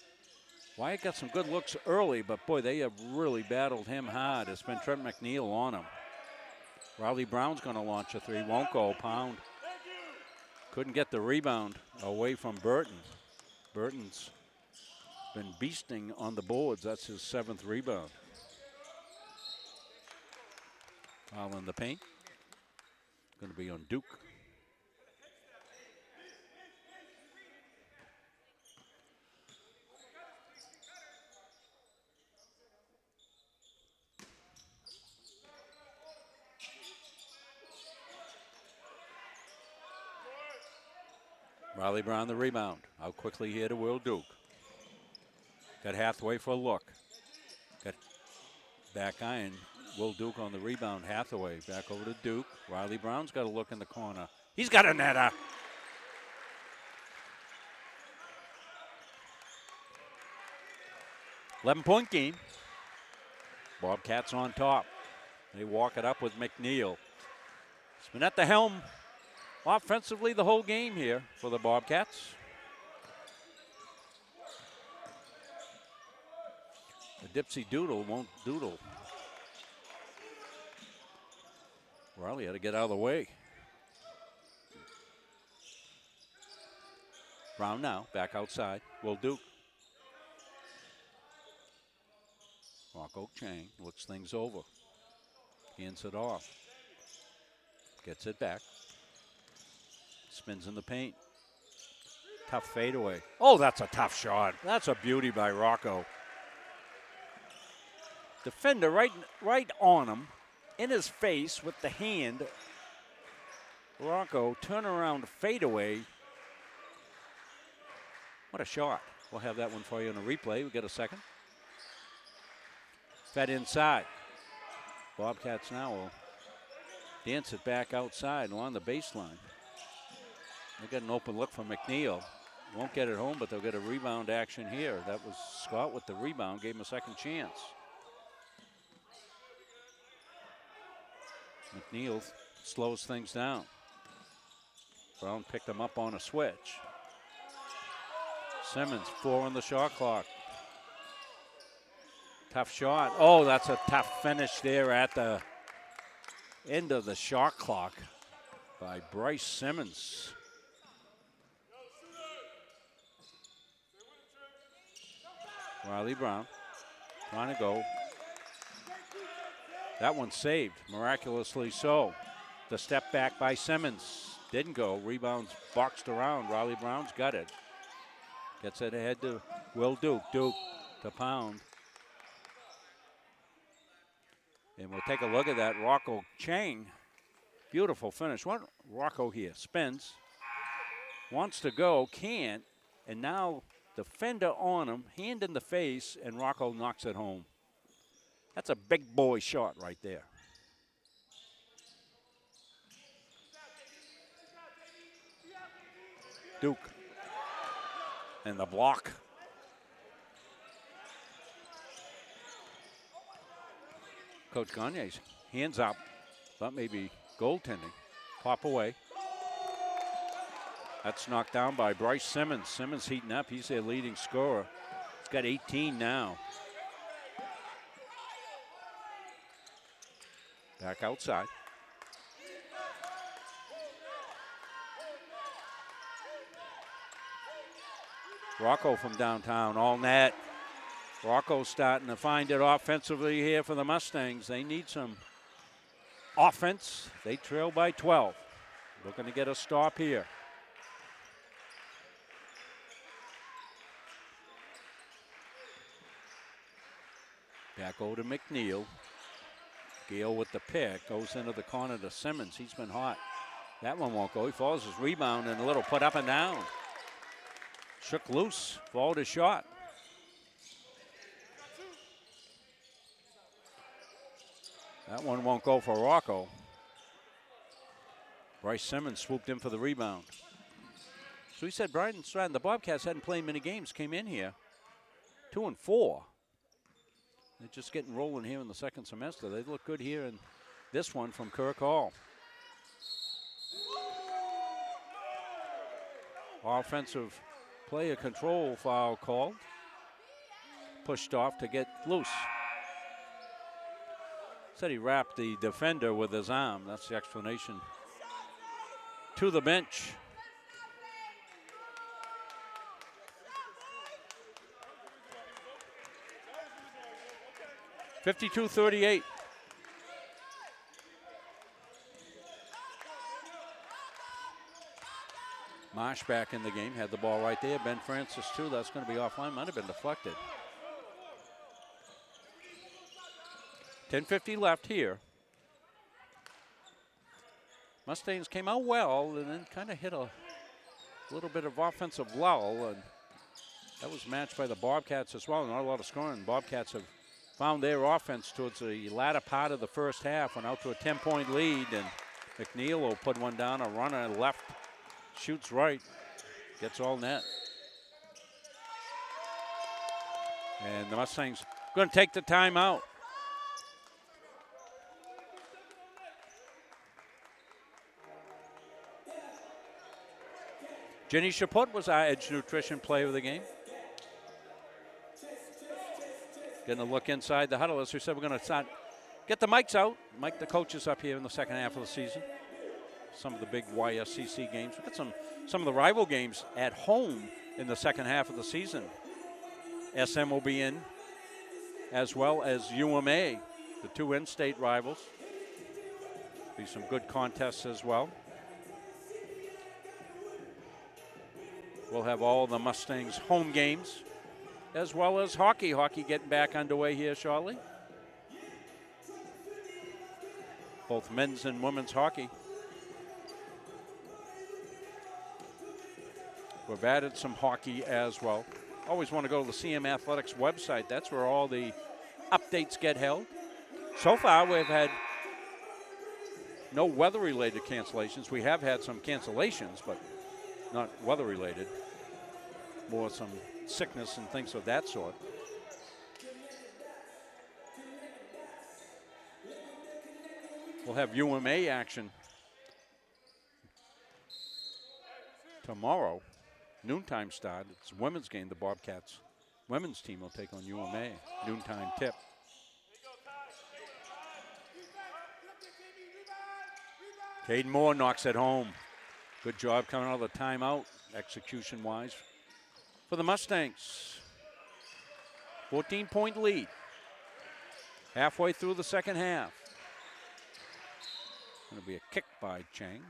Wyatt got some good looks early, but boy, they have really battled him hard. It's been Trent McNeil on him. Riley Brown's going to launch a three. Won't go. Pound. Couldn't get the rebound away from Burton. Burton's been beasting on the boards. That's his 7th rebound. Foul in the paint. Going to be on Duke. Riley Brown the rebound. Out quickly here to Will Duke. Got Hathaway for a look. Got back iron. Will Duke on the rebound. Hathaway back over to Duke. Riley Brown's got a look in the corner. He's got a netter. $11-point game. Bobcats on top. They walk it up with McNeil. He's been at the helm offensively the whole game here for the Bobcats. The Dipsy Doodle won't doodle. Riley had to get out of the way. Brown now, back outside. Will Duke. Rocco Chang looks things over. Hands it off. Gets it back. Spins in the paint. Tough fadeaway. Oh, that's a tough shot. That's a beauty by Rocco. Defender right on him, in his face with the hand. Rocco, turnaround fadeaway. What a shot. We'll have that one for you in a replay. We get a second. Fed inside. Bobcats now will dance it back outside along the baseline. They got an open look from McNeil. Won't get it home, but they'll get a rebound action here. That was Scott with the rebound, gave him a second chance. McNeil slows things down. Brown picked him up on a switch. Simmons, 4 on the shot clock. Tough shot. Oh, that's a tough finish there at the end of the shot clock by Bryce Simmons. Riley Brown trying to go. That one saved, miraculously so. The step back by Simmons didn't go. Rebounds boxed around. Riley Brown's got it. Gets it ahead to Will Duke. Duke to Pound. And we'll take a look at that. Rocco Chang. Beautiful finish. What Rocco here spins. Wants to go, can't. And now defender on him, hand in the face, and Rocco knocks it home. That's a big boy shot right there. Duke. And the block. Coach Gagne's hands up. Thought maybe goaltending. Pop away. That's knocked down by Bryce Simmons. Simmons heating up. He's their leading scorer. He's got 18 now. Back outside. Rocco from downtown, all net. Rocco's starting to find it offensively here for the Mustangs. They need some offense. They trail by 12. Looking to get a stop here. Back over to McNeil. Gale with the pick. Goes into the corner to Simmons. He's been hot. That one won't go. He follows his rebound and a little put up and down. Shook loose. Followed his shot. That one won't go for Rocco. Bryce Simmons swooped in for the rebound. So he said Brian Stratton, the Bobcats hadn't played many games, came in here 2-4. They're just getting rolling here in the second semester. They look good here in this one from Kirk Hall. Offensive player control foul called. Pushed off to get loose. Said he wrapped the defender with his arm. That's the explanation. To the bench. (52-38). Marsh back in the game, had the ball right there. Ben Francis too, that's going to be offline, might have been deflected. 10:50 left here. Mustangs came out well and then kind of hit a little bit of offensive lull, and that was matched by the Bobcats as well. Not a lot of scoring. Bobcats have found their offense towards the latter part of the first half, went out to a 10-point lead, and McNeil will put one down. A runner left, shoots right, gets all net. And the Mustangs going to take the timeout. Jenny Chaput was our Edge Nutrition Player of the game. Getting a look inside the huddle. As we said, we're going to start, get the mics out. Mic the coaches up here in the second half of the season. Some of the big YSCC games. We've got some of the rival games at home in the second half of the season. SM will be in, as well as UMA, the two in-state rivals. Be some good contests as well. We'll have all the Mustangs home games, as well as hockey. Hockey getting back underway here shortly. Both men's and women's hockey. We've added some hockey as well. Always want to go to the CM Athletics website. That's where all the updates get held. So far, we've had no weather-related cancellations. We have had some cancellations, but not weather-related. More some sickness and things of that sort. We'll have UMA action tomorrow. Noontime start. It's a women's game. The Bobcats women's team will take on UMA. Noontime tip. Caden Moore knocks it home. Good job coming out of the timeout, execution-wise, for the Mustangs. 14-point lead. Halfway through the second half. Going to be a kick by Chang.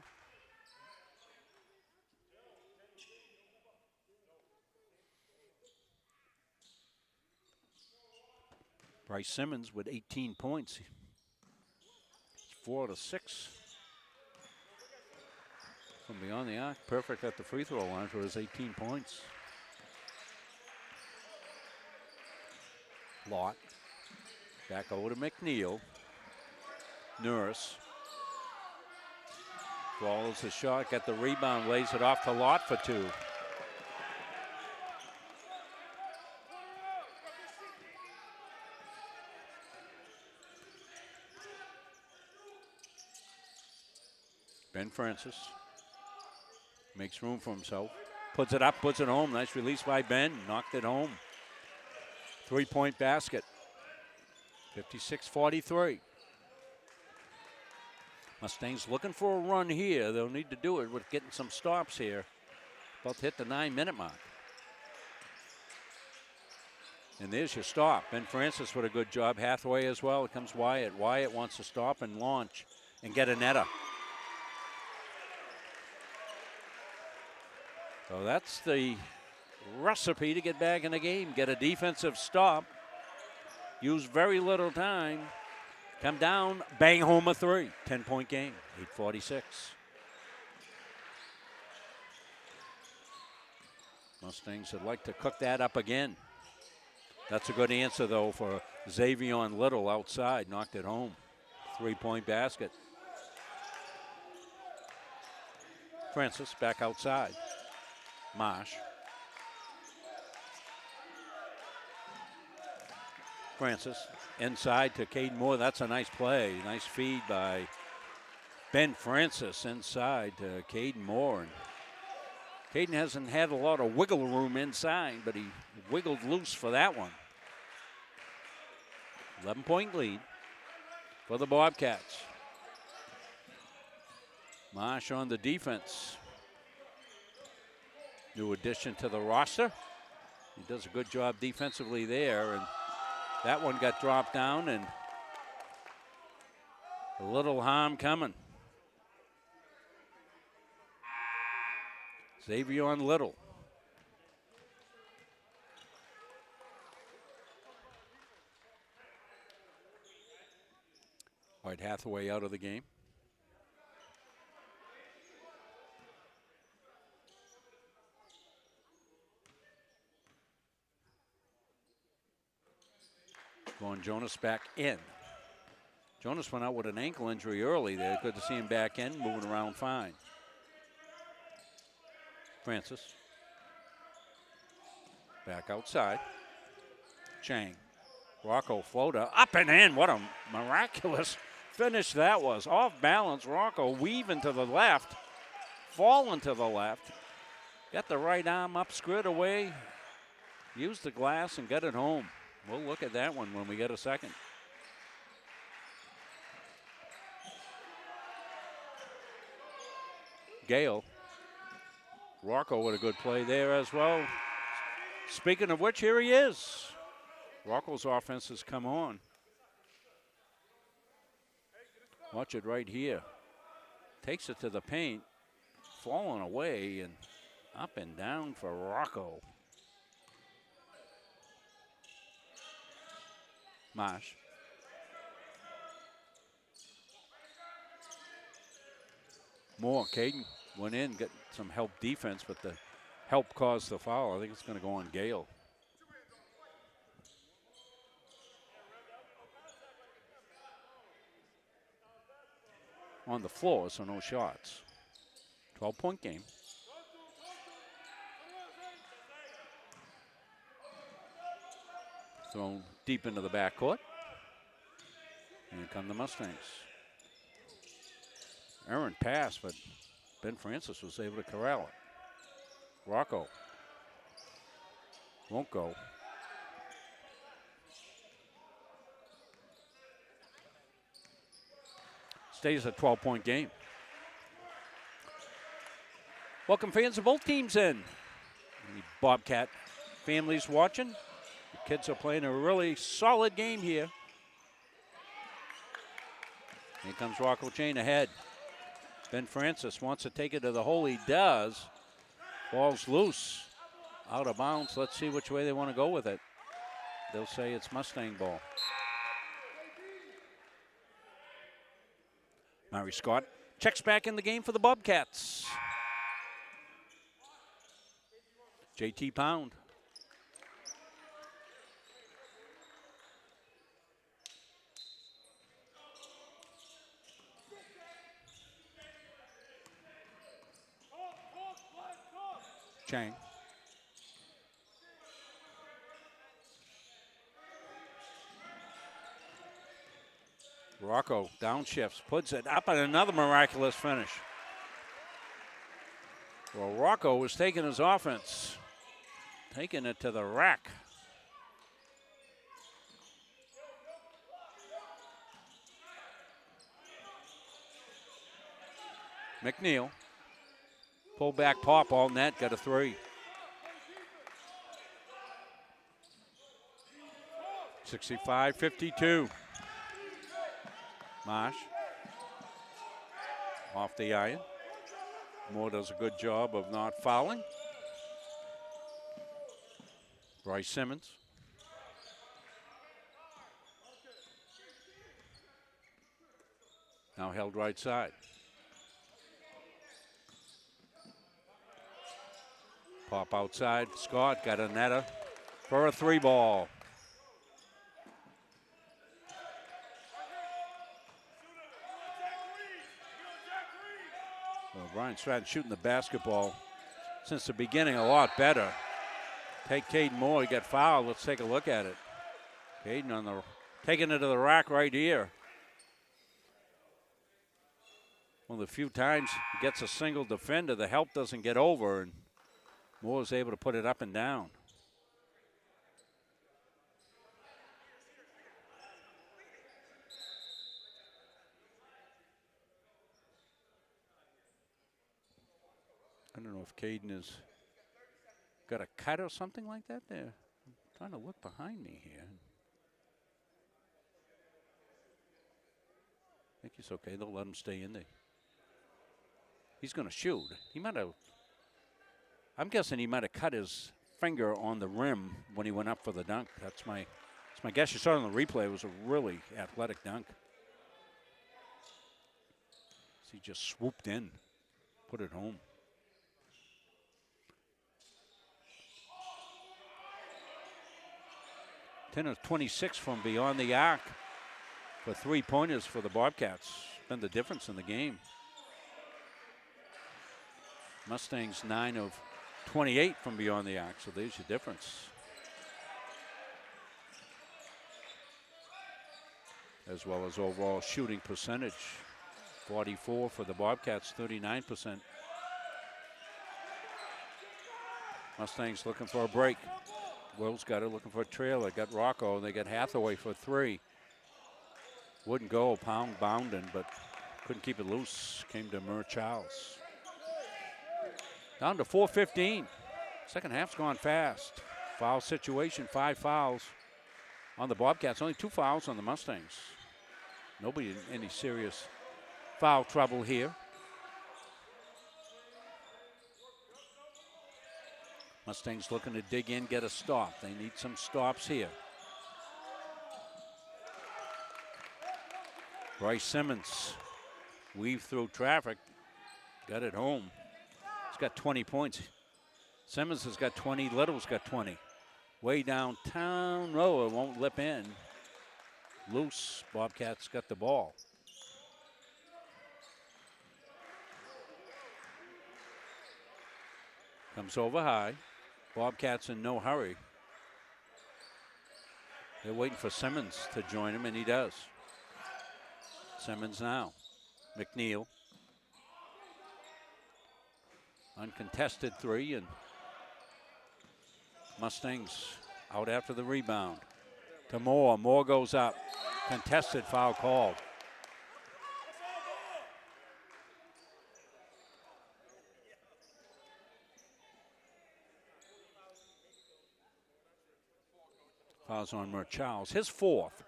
Bryce Simmons with 18 points. 4 out of 6. From beyond the arc, perfect at the free throw line for his 18 points. Lott. Back over to McNeil. Nurse. Follows the shot, got the rebound, lays it off to Lott for 2. Ben Francis makes room for himself. Puts it up, puts it home. Nice release by Ben. Knocked it home. 3-point basket. 56-43. Mustangs looking for a run here. They'll need to do it with getting some stops here. About to hit the 9-minute mark. And there's your stop. Ben Francis with a good job. Hathaway as well. It comes Wyatt. Wyatt wants to stop and launch and get a netter. So that's the recipe to get back in the game. Get a defensive stop. Use very little time. Come down, bang home a 3. 10-point game, 8:46. Mustangs would like to cook that up again. That's a good answer, though, for Xavier Little outside. Knocked it home. 3-point basket. Francis back outside. Marsh. Francis inside to Caden Moore. That's a nice play. Nice feed by Ben Francis inside to Caden Moore. And Caden hasn't had a lot of wiggle room inside, but he wiggled loose for that one. 11-point lead for the Bobcats. Marsh on the defense. New addition to the roster. He does a good job defensively there, and that one got dropped down, and a little harm coming. Xavier Little. All right, Hathaway out of the game. Going Jonas back in. Jonas went out with an ankle injury early there. Good to see him back in, moving around fine. Francis. Back outside. Chang. Rocco floater up and in. What a miraculous finish that was. Off balance. Rocco weaving to the left. Falling to the left. Got the right arm up, squared away. Used the glass and got it home. We'll look at that one when we get a second. Gale. Rocco with a good play there as well. Speaking of which, here he is. Rocco's offense has come on. Watch it right here. Takes it to the paint. Falling away and up and down for Rocco. Marsh. Moore, Caden went in, got some help defense, but the help caused the foul. I think it's going to go on Gale. On the floor, so no shots. 12-point game. Thrown deep into the backcourt. And here come the Mustangs. Errant pass, but Ben Francis was able to corral it. Rocco won't go. Stays a 12-point game. Welcome fans of both teams in. Any Bobcat families watching. The kids are playing a really solid game here. Here comes Rocco Chain ahead. Ben Francis wants to take it to the hole. He does. Ball's loose. Out of bounds. Let's see which way they want to go with it. They'll say it's Mustang ball. Murray Scott checks back in the game for the Bobcats. JT Pound. Chang. Rocco downshifts, puts it up, and another miraculous finish. Well, Rocco was taking his offense, taking it to the rack. McNeil, pull back pop, all net, got a 3. 65-52. Marsh off the iron. Moore does a good job of not fouling. Bryce Simmons. Now held right side. Pop outside. Scott got a netter for a 3 ball. Well, Brian Stratton shooting the basketball since the beginning a lot better. Take Caden Moore, he got fouled. Let's take a look at it. Caden on the taking it to the rack right here. One of the few times he gets a single defender, the help doesn't get over, and Moore is able to put it up and down. I don't know if Caden has got a cut or something like that there. I'm trying to look behind me here. I think he's okay. They'll let him stay in there. He's going to shoot. He might have, I'm guessing he might have cut his finger on the rim when he went up for the dunk. That's my guess. You saw it on the replay. It was a really athletic dunk. He just swooped in, put it home. Ten of 26 from beyond the arc for 3-pointers for the Bobcats. Been the difference in the game. Mustangs 9 of 28 from beyond the arc, so there's your difference. As well as overall shooting percentage. 44 for the Bobcats, 39%. Mustangs looking for a break. Will's got it, looking for a trailer. Got Rocco, and they got Hathaway for 3. Wouldn't go, pound bounding, but couldn't keep it loose. Came to Mur Charles. Down to 4:15. Second half's gone fast. Foul situation, 5 fouls on the Bobcats. Only 2 fouls on the Mustangs. Nobody in any serious foul trouble here. Mustangs looking to dig in, get a stop. They need some stops here. Bryce Simmons weave through traffic, got it home. He's got 20 points. Simmons has got 20, Little's got 20. Way downtown, no, it won't lip in. Loose, Bobcats got the ball. Comes over high. Bobcats in no hurry. They're waiting for Simmons to join him, and he does. Simmons now. McNeil. Uncontested 3, and Mustangs out after the rebound. To Moore. Moore goes up. Contested foul called. Fouls on Mur Charles, his 4th.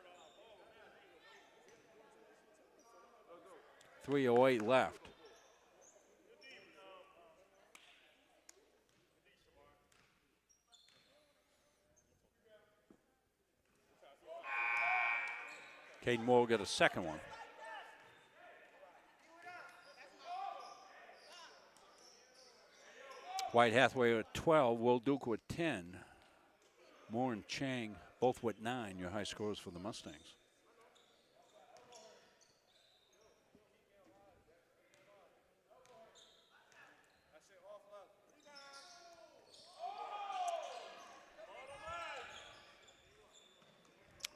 3:08 left. Caden Moore will get a second one. White Hathaway at 12, Will Duke with 10. Moore and Chang both with 9, your high scores for the Mustangs.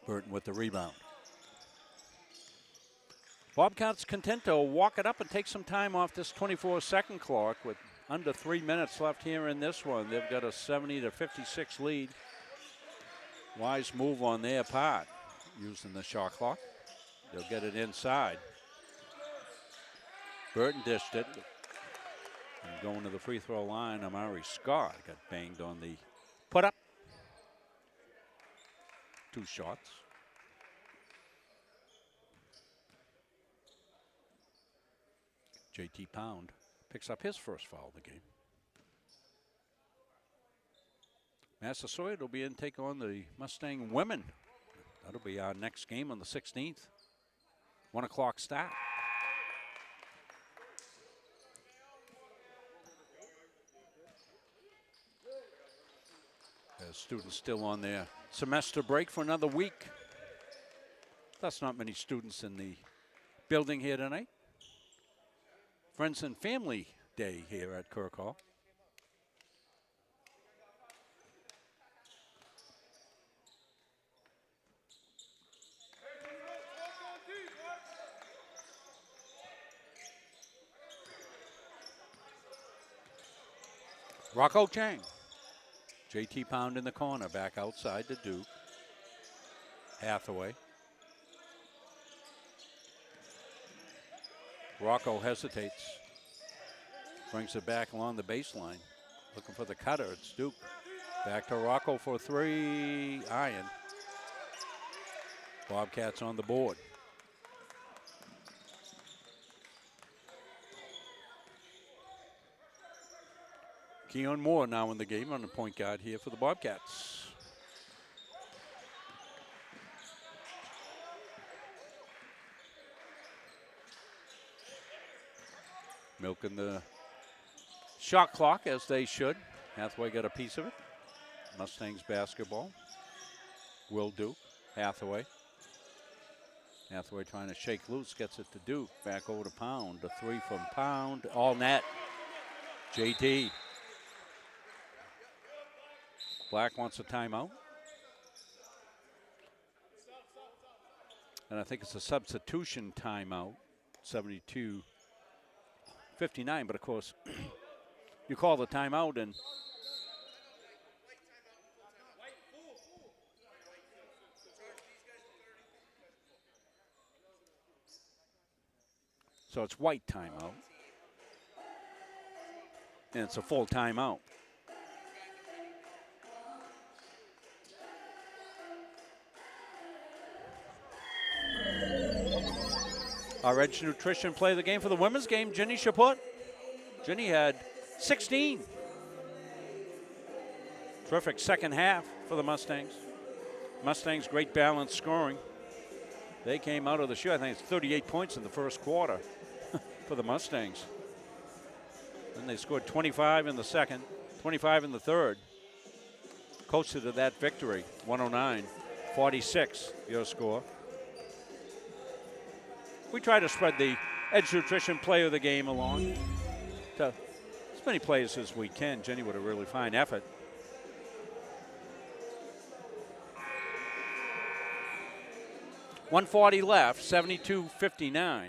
Burton with the rebound. Bobcats content to walk it up and take some time off this 24-second clock with under 3 minutes left here in this one. They've got a 70-56 lead. Wise move on their part using the shot clock. They'll get it inside. Burton dished it. And going to the free throw line, Amari Scott got banged on the put up. 2 shots. JT Pound picks up his first foul of the game. Massasoit will be in to take on the Mustang women. That'll be our next game on the 16th. 1 o'clock start. As students still on their semester break for another week. That's not many students in the building here tonight. Friends and Family Day here at Kirk Hall. Rocco Chang. JT Pound in the corner, back outside to Duke. Hathaway. Rocco hesitates. Brings it back along the baseline. Looking for the cutter. It's Duke. Back to Rocco for 3. Iron. Bobcats on the board. Keon Moore now in the game on the point guard here for the Bobcats. Milking the shot clock as they should. Hathaway got a piece of it. Mustangs basketball. Will Duke. Hathaway. Hathaway trying to shake loose. Gets it to Duke. Back over to Pound. A 3 from Pound. All net. JT. Black wants a timeout. And I think it's a substitution timeout. 72-59, but of course, you call the timeout and so it's white timeout. And it's a full timeout. Our Edge Nutrition play of the game for the women's game, Jenny Chaput. Jenny had 16. Terrific second half for the Mustangs. Mustangs, great balanced scoring. They came out of the shoe, I think it's 38 points in the first quarter for the Mustangs. Then they scored 25 in the second, 25 in the third. Coasted to that victory, 109-46, your score. We try to spread the Edge Nutrition play of the game along to as many players as we can. Jenny with a really fine effort. .140 left, 72-59.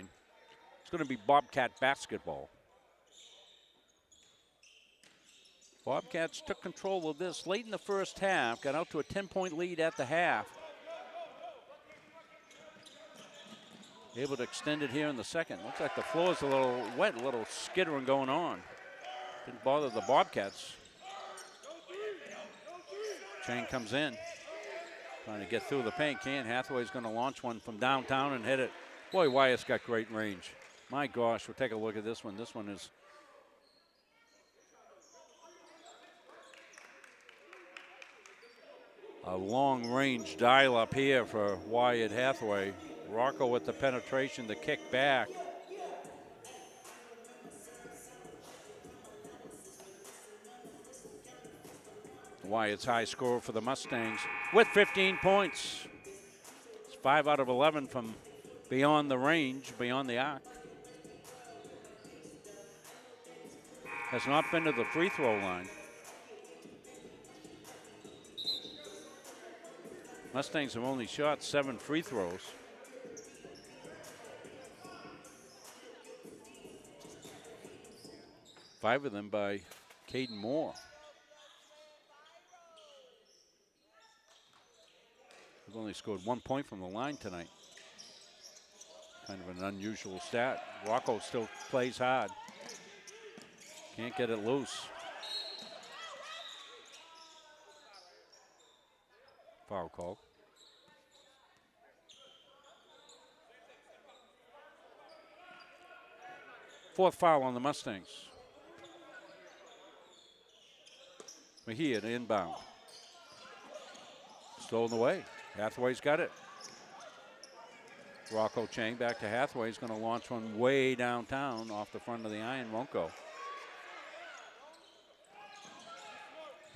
It's going to be Bobcat basketball. Bobcats took control of this late in the first half, got out to a 10-point lead at the half. Able to extend it here in the second. Looks like the floor's a little wet, a little skittering going on. Didn't bother the Bobcats. Chang comes in, trying to get through the paint. Hathaway's going to launch one from downtown and hit it. Boy, Wyatt's got great range. My gosh, we'll take a look at this one. This one is a long-range dial-up here for Wyatt Hathaway. Rocco with the penetration, the kick back. Wyatt's high score for the Mustangs with 15 points. It's 5 out of 11 from beyond the range, beyond the arc. Has not been to the free throw line. Mustangs have only shot 7 free throws. Five of them by Caden Moore. They've only scored 1 point from the line tonight. Kind of an unusual stat. Rocco still plays hard. Can't get it loose. Foul call. Fourth foul on the Mustangs. Mejia to inbound. Stolen away. Hathaway's got it. Rocco Chang back to Hathaway. He's going to launch one way downtown off the front of the iron. Won't go.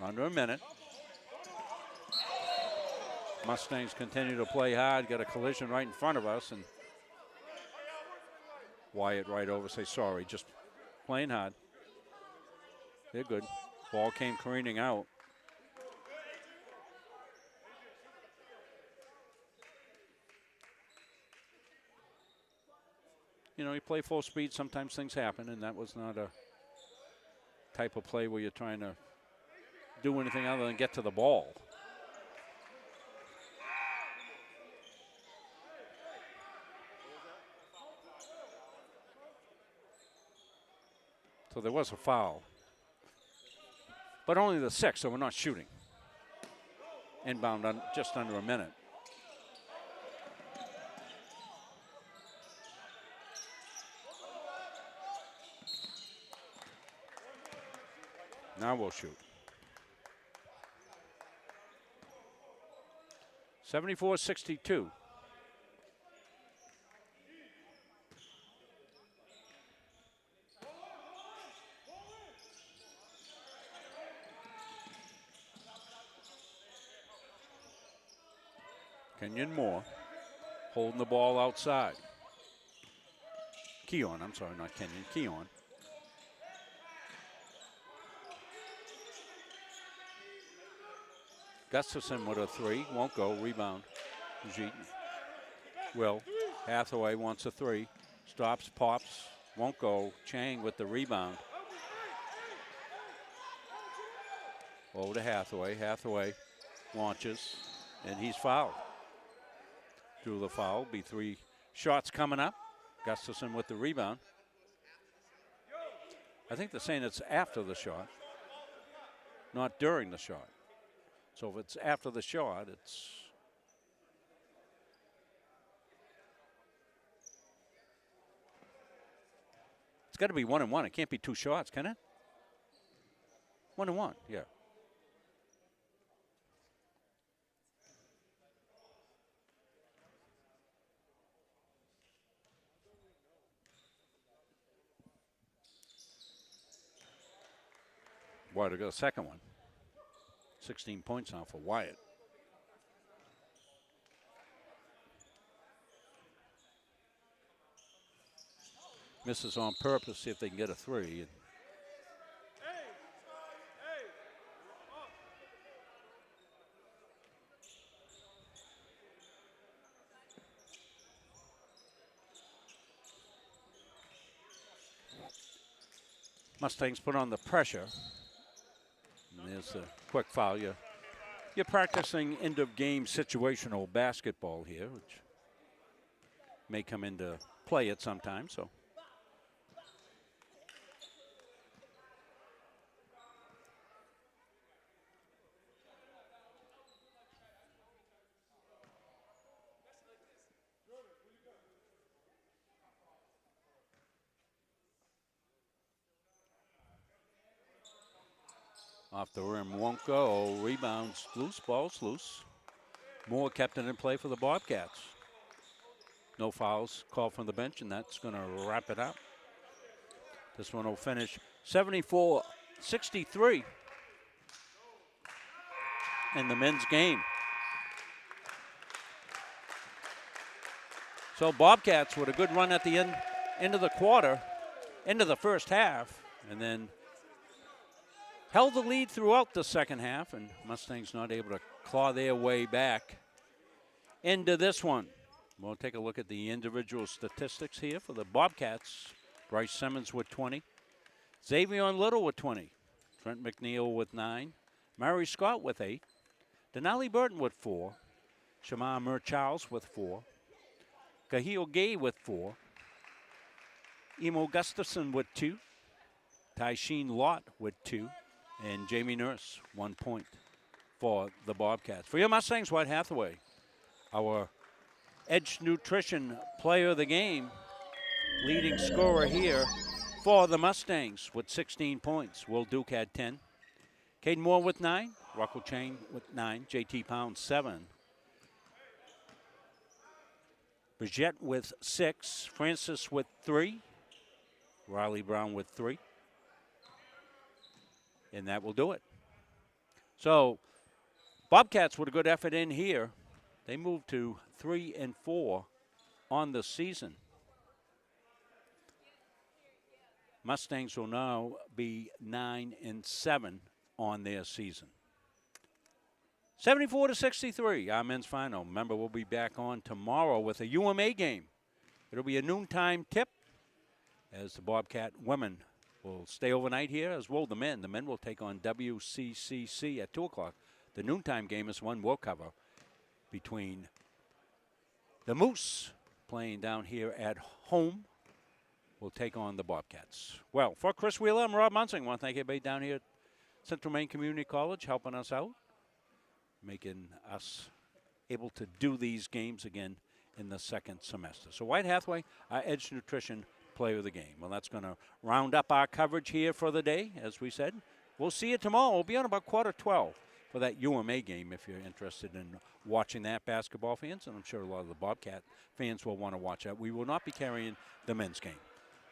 Under a minute. Mustangs continue to play hard. Got a collision right in front of us. And Wyatt right over, say sorry. Just playing hard. They're good. Ball came careening out. You know, you play full speed, sometimes things happen, and that was not a type of play where you're trying to do anything other than get to the ball. So there was a foul. But only the 6th, so we're not shooting. Inbound on just under a minute. Now we'll shoot. 74-62. Kenyon Moore holding the ball outside. Keon, I'm sorry, not Kenyon, Keon. Gustafson with a 3, won't go, rebound. Jeet. Will. Hathaway wants a 3, stops, pops, won't go. Chang with the rebound. Over to Hathaway. Hathaway launches, and he's fouled. Drew the foul, be 3 shots coming up. Gustafson with the rebound. I think they're saying it's after the shot, not during the shot. So if it's after the shot, it's got to be 1 and 1. It can't be 2 shots, can it? 1 and 1, yeah. Wyatt got a second one. 16 points now for Wyatt. Misses on purpose, see if they can get a 3. Mustangs put on the pressure. And there's a quick foul. You're practicing end-of-game situational basketball here, which may come into play at some time. So. Off the rim, won't go. Rebounds loose, ball's loose. Moore kept it in play for the Bobcats. No fouls called from the bench, and that's going to wrap it up. This one will finish 74-63 in the men's game. So Bobcats with a good run at the end of the quarter, end of the first half, and then held the lead throughout the second half, and Mustangs not able to claw their way back into this one. We'll take a look at the individual statistics here for the Bobcats. Bryce Simmons with 20. Xavier Little with 20. Trent McNeil with 9. Mary Scott with 8. Denali Burton with 4. Shamar Murcharles with 4. Kahil Gay with 4. Emo Gustafson with 2. Tysheen Lott with 2. And Jamie Nurse, 1 point for the Bobcats. For your Mustangs, White Hathaway, our Edge Nutrition player of the game, leading scorer here for the Mustangs with 16 points. Will Duke had 10. Caden Moore with 9. Rocco Chain with 9. JT Pound 7. Bridgette with 6. Francis with 3. Riley Brown with 3. And that will do it. So Bobcats with a good effort in here. They moved to 3-4 on the season. Mustangs will now be 9-7 on their season. 74-63, our men's final. Remember, we'll be back on tomorrow with a UMA game. It'll be a noontime tip as the Bobcat women will stay overnight here, as will the men. The men will take on WCCC at 2 o'clock. The noontime game is one we'll cover between the Moose playing down here at home. Will take on the Bobcats. Well, for Chris Wheeler, I'm Rob Munsing. I want to thank everybody down here at Central Maine Community College helping us out, making us able to do these games again in the second semester. So White Hathaway, our Edge Nutrition player of the game. Well, that's going to round up our coverage here for the day, as we said. We'll see you tomorrow. We'll be on about 11:15 for that UMA game if you're interested in watching that, basketball fans, and I'm sure a lot of the Bobcat fans will want to watch that. We will not be carrying the men's game.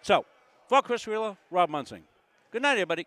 So, for Chris Wheeler, Rob Munsing. Good night, everybody.